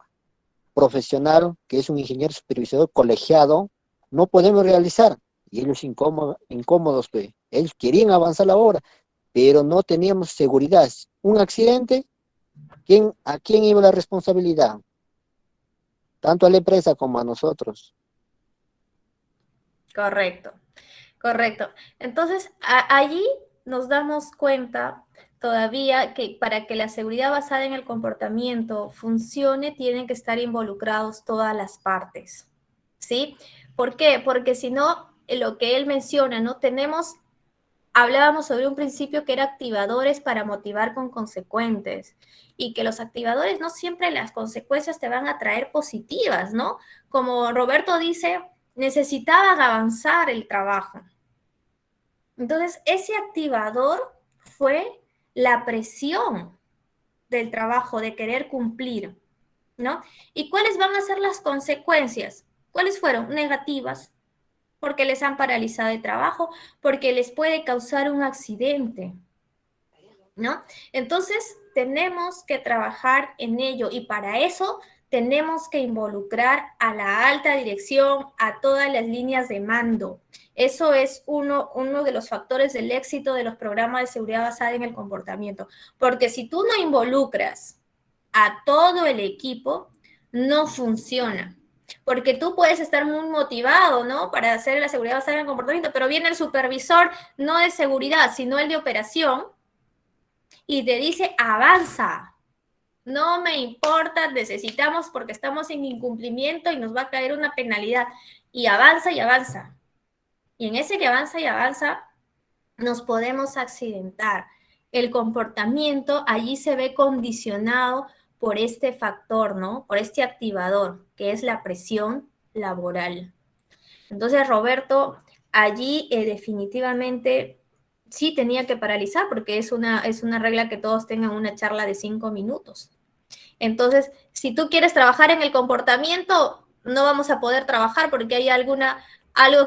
profesional que es un ingeniero supervisor colegiado, no podemos realizar. Y ellos incómodos, pues. Ellos querían avanzar la obra, pero no teníamos seguridad. Un accidente, ¿a quién iba la responsabilidad? Tanto a la empresa como a nosotros. Correcto, correcto. Entonces, allí nos damos cuenta todavía que para que la seguridad basada en el comportamiento funcione, tienen que estar involucrados todas las partes, ¿sí? ¿Por qué? Porque si no, lo que él menciona, ¿no? Hablábamos sobre un principio que era activadores para motivar con consecuentes y que los activadores no siempre las consecuencias te van a traer positivas, ¿no? Como Roberto dice, necesitaban avanzar el trabajo. Entonces, ese activador fue la presión del trabajo, de querer cumplir, ¿no? ¿Y cuáles van a ser las consecuencias? ¿Cuáles fueron? Negativas, porque les han paralizado el trabajo, porque les puede causar un accidente, ¿no? Entonces, tenemos que trabajar en ello y para eso tenemos que involucrar a la alta dirección, a todas las líneas de mando. Eso es uno de los factores del éxito de los programas de seguridad basada en el comportamiento, porque si tú no involucras a todo el equipo, no funciona. Porque tú puedes estar muy motivado, ¿no? Para hacer la seguridad basada en el comportamiento, pero viene el supervisor, no de seguridad, sino el de operación, y te dice, avanza, no me importa, necesitamos porque estamos en incumplimiento y nos va a caer una penalidad. Y avanza y avanza. Y en ese que avanza y avanza, nos podemos accidentar. El comportamiento allí se ve condicionado por este factor, ¿no? Por este activador, que es la presión laboral. Entonces, Roberto, allí definitivamente sí tenía que paralizar porque es una regla que todos tengan una charla de 5 minutos. Entonces, si tú quieres trabajar en el comportamiento, no vamos a poder trabajar porque hay algo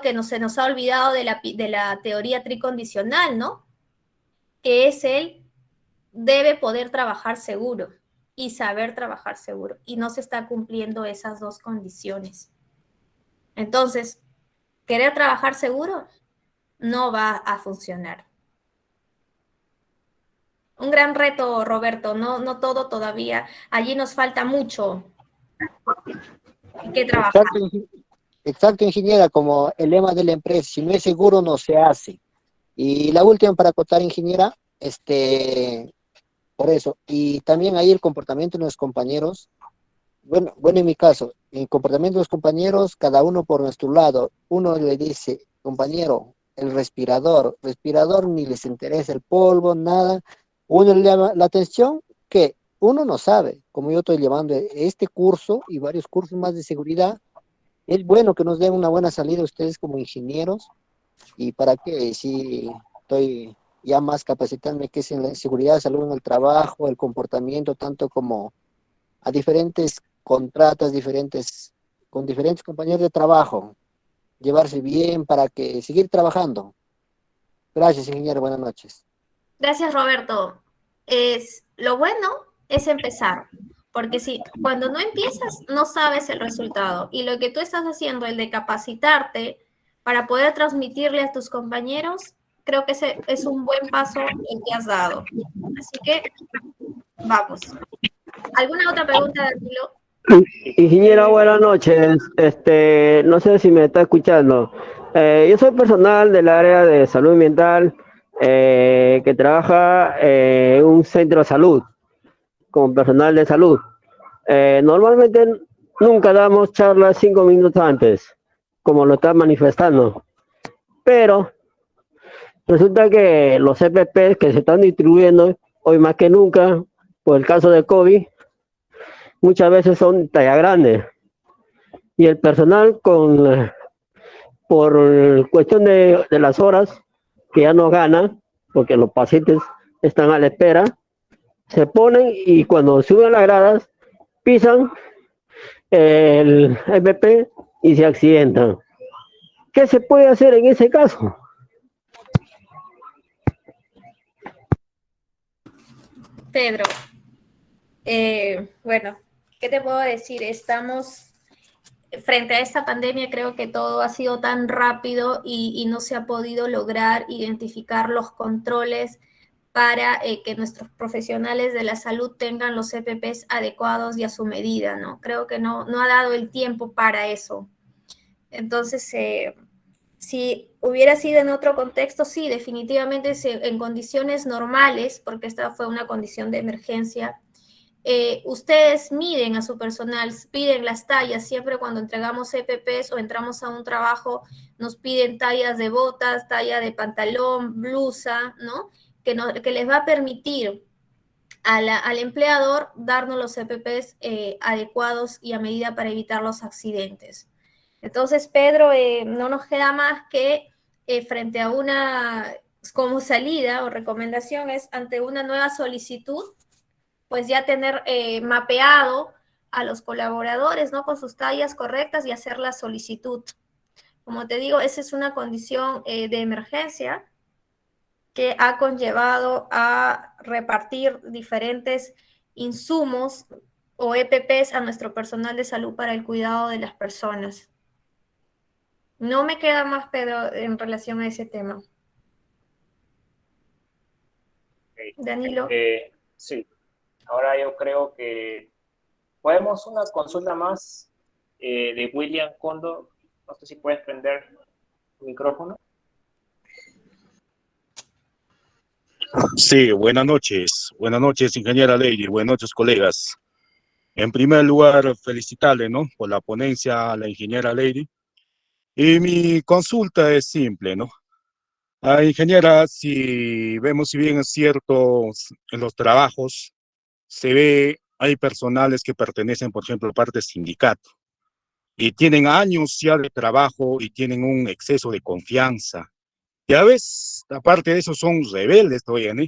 que se nos ha olvidado de la teoría tricondicional, ¿no? Que es el debe poder trabajar seguro y saber trabajar seguro. Y no se está cumpliendo esas dos condiciones. Entonces, querer trabajar seguro no va a funcionar. Un gran reto, Roberto, no todo todavía. Allí nos falta mucho que trabajar. Exacto, ingeniera, como el lema de la empresa, si no es seguro no se hace. Y la última para acotar, ingeniera, por eso, y también ahí el comportamiento de los compañeros, bueno, en mi caso, el comportamiento de los compañeros, cada uno por nuestro lado, uno le dice, compañero, el respirador ni les interesa el polvo, nada, uno le llama la atención que uno no sabe, como yo estoy llevando este curso y varios cursos más de seguridad, es bueno que nos den una buena salida ustedes como ingenieros y para que si estoy ya más capacitándome que es en la seguridad, salud en el trabajo, el comportamiento, tanto como a diferentes contratas, con diferentes compañeros de trabajo, llevarse bien para que seguir trabajando. Gracias, ingeniero, buenas noches. Gracias, Roberto. Lo bueno es empezar, porque si cuando no empiezas no sabes el resultado y lo que tú estás haciendo, el de capacitarte para poder transmitirle a tus compañeros, creo que ese es un buen paso el que has dado. Así que vamos. ¿Alguna otra pregunta, Danilo? Ingeniera, buenas noches. No sé si me está escuchando. Yo soy personal del área de salud ambiental que trabaja en un centro de salud, como personal de salud. Normalmente nunca damos charlas 5 minutos antes, como lo está manifestando. Pero resulta que los EPPs que se están distribuyendo hoy más que nunca, por el caso de COVID, muchas veces son talla grande. Y el personal por cuestión de las horas que ya no ganan, porque los pacientes están a la espera, se ponen y cuando suben las gradas, pisan el EPP y se accidentan. ¿Qué se puede hacer en ese caso? Pedro, bueno, ¿qué te puedo decir? Estamos frente a esta pandemia, creo que todo ha sido tan rápido y no se ha podido lograr identificar los controles para que nuestros profesionales de la salud tengan los EPPs adecuados y a su medida, ¿no? Creo que no ha dado el tiempo para eso. Entonces, si hubiera sido en otro contexto, sí, definitivamente en condiciones normales, porque esta fue una condición de emergencia, ustedes miden a su personal, piden las tallas, siempre cuando entregamos EPPs o entramos a un trabajo, nos piden tallas de botas, talla de pantalón, blusa, ¿no? Que les va a permitir al empleador darnos los EPPs adecuados y a medida para evitar los accidentes. Entonces, Pedro, no nos queda más que frente a una como salida o recomendación es ante una nueva solicitud, pues ya tener mapeado a los colaboradores, ¿no? Con sus tallas correctas y hacer la solicitud. Como te digo, esa es una condición de emergencia que ha conllevado a repartir diferentes insumos o EPPs a nuestro personal de salud para el cuidado de las personas. No me queda más, Pedro, en relación a ese tema. Okay. Danilo. Sí, ahora yo creo que podemos una consulta más de William Kondo. No sé si puedes prender tu micrófono. Sí, buenas noches, ingeniera Lady, buenas noches, colegas. En primer lugar, felicitarle, ¿no?, por la ponencia a la ingeniera Lady. Y mi consulta es simple, ¿no? Ingeniera, si vemos, si bien es cierto, en los trabajos se ve, hay personales que pertenecen, por ejemplo, a parte sindicato, y tienen años ya de trabajo y tienen un exceso de confianza. Y a veces, aparte de eso, son rebeldes todavía, ¿no?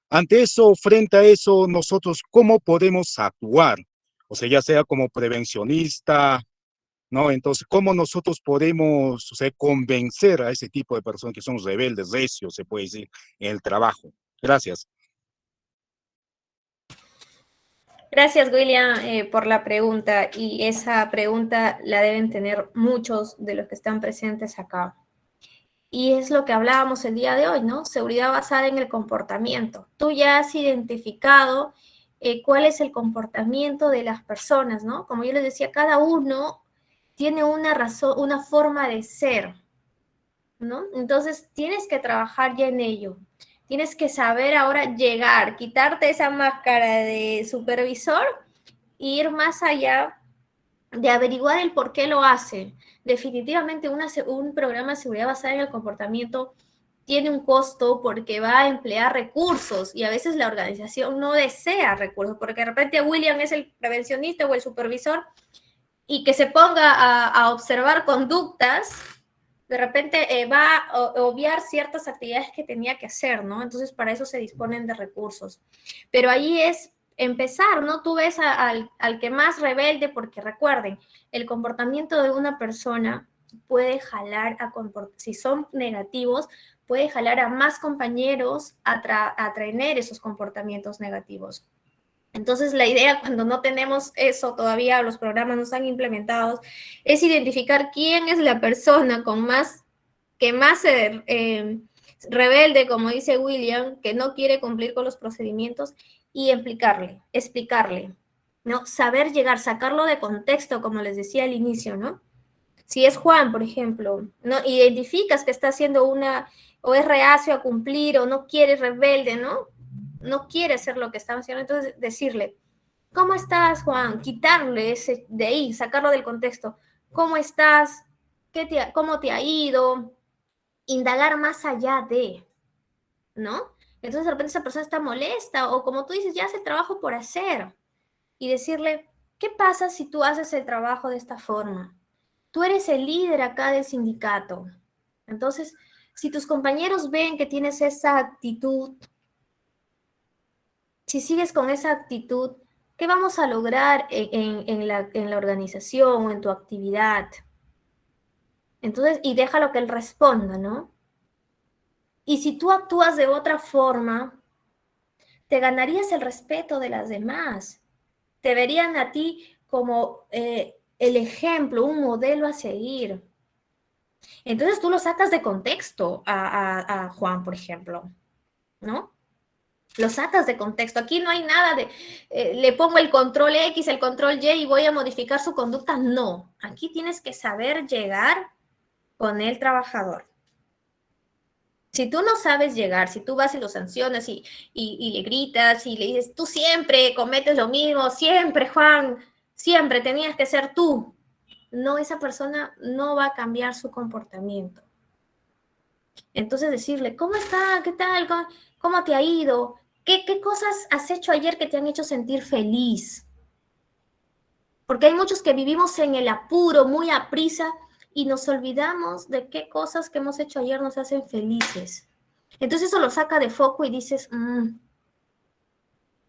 Ante eso, frente a eso, nosotros, ¿cómo podemos actuar? O sea, ya sea como prevencionista, ¿no? Entonces, ¿cómo nosotros podemos, o sea, convencer a ese tipo de personas que son rebeldes, recios, se puede decir, en el trabajo? Gracias. Gracias, William, por la pregunta. Y esa pregunta la deben tener muchos de los que están presentes acá. Y es lo que hablábamos el día de hoy, ¿no? Seguridad basada en el comportamiento. Tú ya has identificado cuál es el comportamiento de las personas, ¿no? Como yo les decía, cada uno tiene una razón, una forma de ser, ¿no? Entonces tienes que trabajar ya en ello. Tienes que saber ahora llegar, quitarte esa máscara de supervisor e ir más allá de averiguar el por qué lo hace. Definitivamente un programa de seguridad basada en el comportamiento tiene un costo porque va a emplear recursos y a veces la organización no desea recursos, porque de repente William es el prevencionista o el supervisor y que se ponga a observar conductas, de repente va a obviar ciertas actividades que tenía que hacer, ¿no? Entonces para eso se disponen de recursos. Pero ahí es empezar, ¿no? Tú ves al que más rebelde, porque recuerden, el comportamiento de una persona puede jalar si son negativos, puede jalar a más compañeros a traer esos comportamientos negativos. Entonces, la idea cuando no tenemos eso todavía, los programas no están implementados, es identificar quién es la persona que más se rebelde, como dice William, que no quiere cumplir con los procedimientos y explicarle, ¿no? Saber llegar, sacarlo de contexto, como les decía al inicio, ¿no? Si es Juan, por ejemplo, ¿no? Identificas que está haciendo o es reacio a cumplir, o no quiere, rebelde, ¿no? No quiere hacer lo que está haciendo, entonces decirle, ¿cómo estás, Juan? Quitarle ese de ahí, sacarlo del contexto. ¿Cómo estás? ¿Cómo te ha ido? Indagar más allá de, ¿no? Entonces de repente esa persona está molesta o como tú dices, ya hace el trabajo por hacer. Y decirle, ¿qué pasa si tú haces el trabajo de esta forma? Tú eres el líder acá del sindicato. Entonces, si tus compañeros ven que tienes esa actitud, si sigues con esa actitud, ¿qué vamos a lograr en la organización o en tu actividad? Entonces, y déjalo que él responda, ¿no? Y si tú actúas de otra forma, te ganarías el respeto de las demás. Te verían a ti como el ejemplo, un modelo a seguir. Entonces tú lo sacas de contexto a Juan, por ejemplo, ¿no? Lo sacas de contexto. Aquí no hay nada de, le pongo el control X, el control Y y voy a modificar su conducta. No, aquí tienes que saber llegar con el trabajador. Si tú no sabes llegar, si tú vas y lo sancionas y le gritas y le dices, tú siempre cometes lo mismo, siempre, Juan, siempre tenías que ser tú. No, esa persona no va a cambiar su comportamiento. Entonces decirle, ¿cómo está? ¿Qué tal? ¿Cómo te ha ido? ¿Qué cosas has hecho ayer que te han hecho sentir feliz? Porque hay muchos que vivimos en el apuro, muy aprisa, y nos olvidamos de qué cosas que hemos hecho ayer nos hacen felices. Entonces eso lo saca de foco y dices,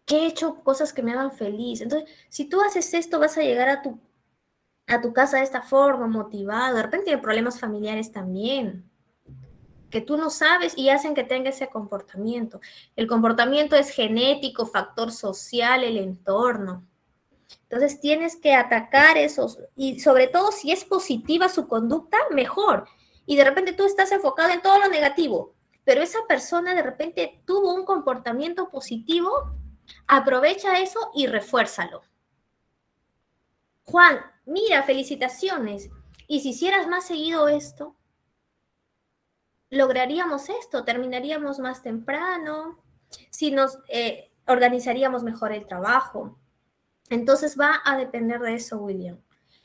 que he hecho cosas que me hagan feliz. Entonces, si tú haces esto, vas a llegar a tu casa de esta forma, motivado. De repente tiene problemas familiares también, que tú no sabes y hacen que tenga ese comportamiento. El comportamiento es genético, factor social, el entorno. Entonces tienes que atacar esos, y sobre todo si es positiva su conducta, mejor. Y de repente tú estás enfocado en todo lo negativo, pero esa persona de repente tuvo un comportamiento positivo, aprovecha eso y refuérzalo. Juan, mira, felicitaciones. Y si hicieras más seguido esto, lograríamos esto, terminaríamos más temprano, si nos organizaríamos mejor el trabajo. Entonces va a depender de eso, William.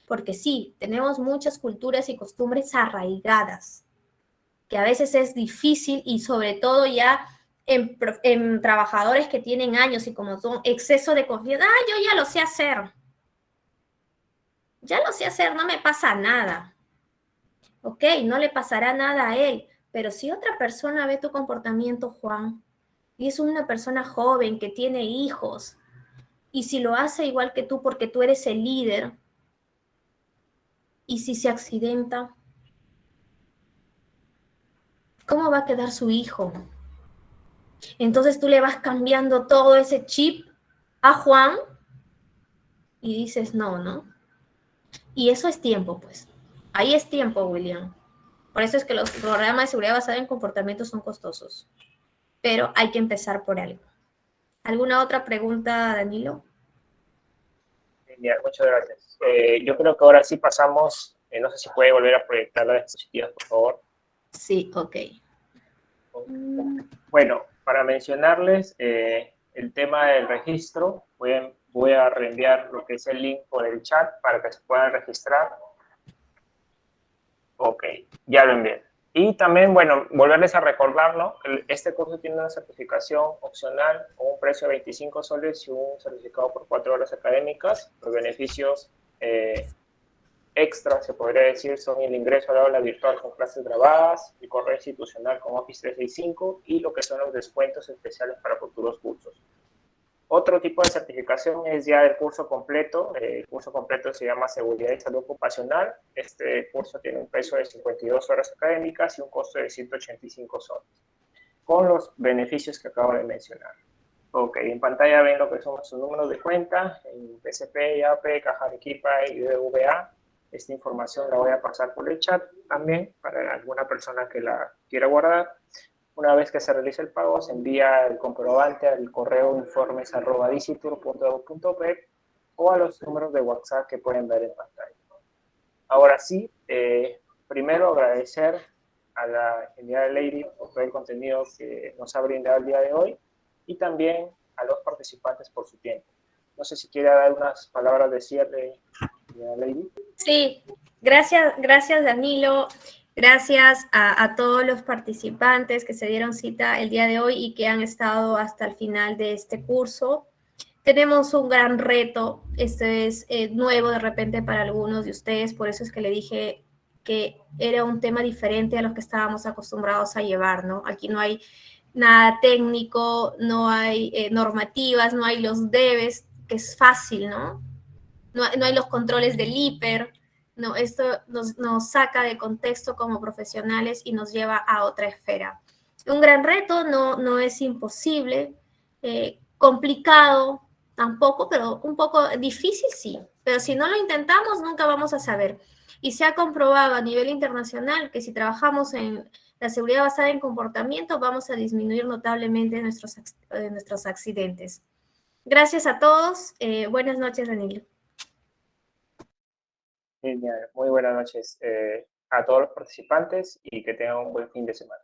Porque sí, tenemos muchas culturas y costumbres arraigadas, que a veces es difícil y sobre todo ya en trabajadores que tienen años y como son exceso de confianza, yo ya lo sé hacer. Ya lo sé hacer, no me pasa nada. Ok, no le pasará nada a él, pero si otra persona ve tu comportamiento, Juan, y es una persona joven que tiene hijos, y si lo hace igual que tú porque tú eres el líder, y si se accidenta, ¿cómo va a quedar su hijo? Entonces tú le vas cambiando todo ese chip a Juan y dices, no, ¿no? Y eso es tiempo, pues. Ahí es tiempo, William. Por eso es que los programas de seguridad basada en comportamiento son costosos. Pero hay que empezar por algo. ¿Alguna otra pregunta, Danilo? Genial, muchas gracias. Yo creo que ahora sí pasamos, no sé si puede volver a proyectar las diapositivas, por favor. Sí, ok. Bueno, para mencionarles el tema del registro, voy a reenviar lo que es el link por el chat para que se puedan registrar. Ok, ya lo envié. Y también, bueno, volverles a recordar, ¿no? Este curso tiene una certificación opcional con un precio de 25 soles y un certificado por 4 horas académicas. Los beneficios extra, se podría decir, son el ingreso al aula virtual con clases grabadas, el correo institucional con Office 365 y lo que son los descuentos especiales para futuros cursos. Otro tipo de certificación es ya el curso completo. El curso completo se llama Seguridad y Salud Ocupacional. Este curso tiene un peso de 52 horas académicas y un costo de 185 soles, con los beneficios que acabo de mencionar. Ok, en pantalla ven lo que son sus números de cuenta, en PCP, IAPE, Caja Arequipa y BBVA. Esta información la voy a pasar por el chat también para alguna persona que la quiera guardar. Una vez que se realice el pago, se envía el comprobante al correo informes@dicitur.edu.pe o a los números de WhatsApp que pueden ver en pantalla. Ahora sí, primero agradecer a la genial Lady por todo el contenido que nos ha brindado el día de hoy y también a los participantes por su tiempo. No sé si quiere dar unas palabras de cierre, Lady. Sí, gracias Danilo, gracias a todos los participantes que se dieron cita el día de hoy y que han estado hasta el final de este curso. Tenemos un gran reto, este es nuevo de repente para algunos de ustedes, por eso es que le dije que era un tema diferente a los que estábamos acostumbrados a llevar, ¿no? Aquí no hay nada técnico, no hay normativas, no hay los debes, que es fácil, ¿no? No hay los controles del hiper, no, esto nos saca de contexto como profesionales y nos lleva a otra esfera. Un gran reto, no es imposible, complicado tampoco, pero un poco difícil sí, pero si no lo intentamos nunca vamos a saber. Y se ha comprobado a nivel internacional que si trabajamos en la seguridad basada en comportamiento vamos a disminuir notablemente nuestros accidentes. Gracias a todos. Buenas noches, Danilo. Genial. Muy buenas noches a todos los participantes y que tengan un buen fin de semana.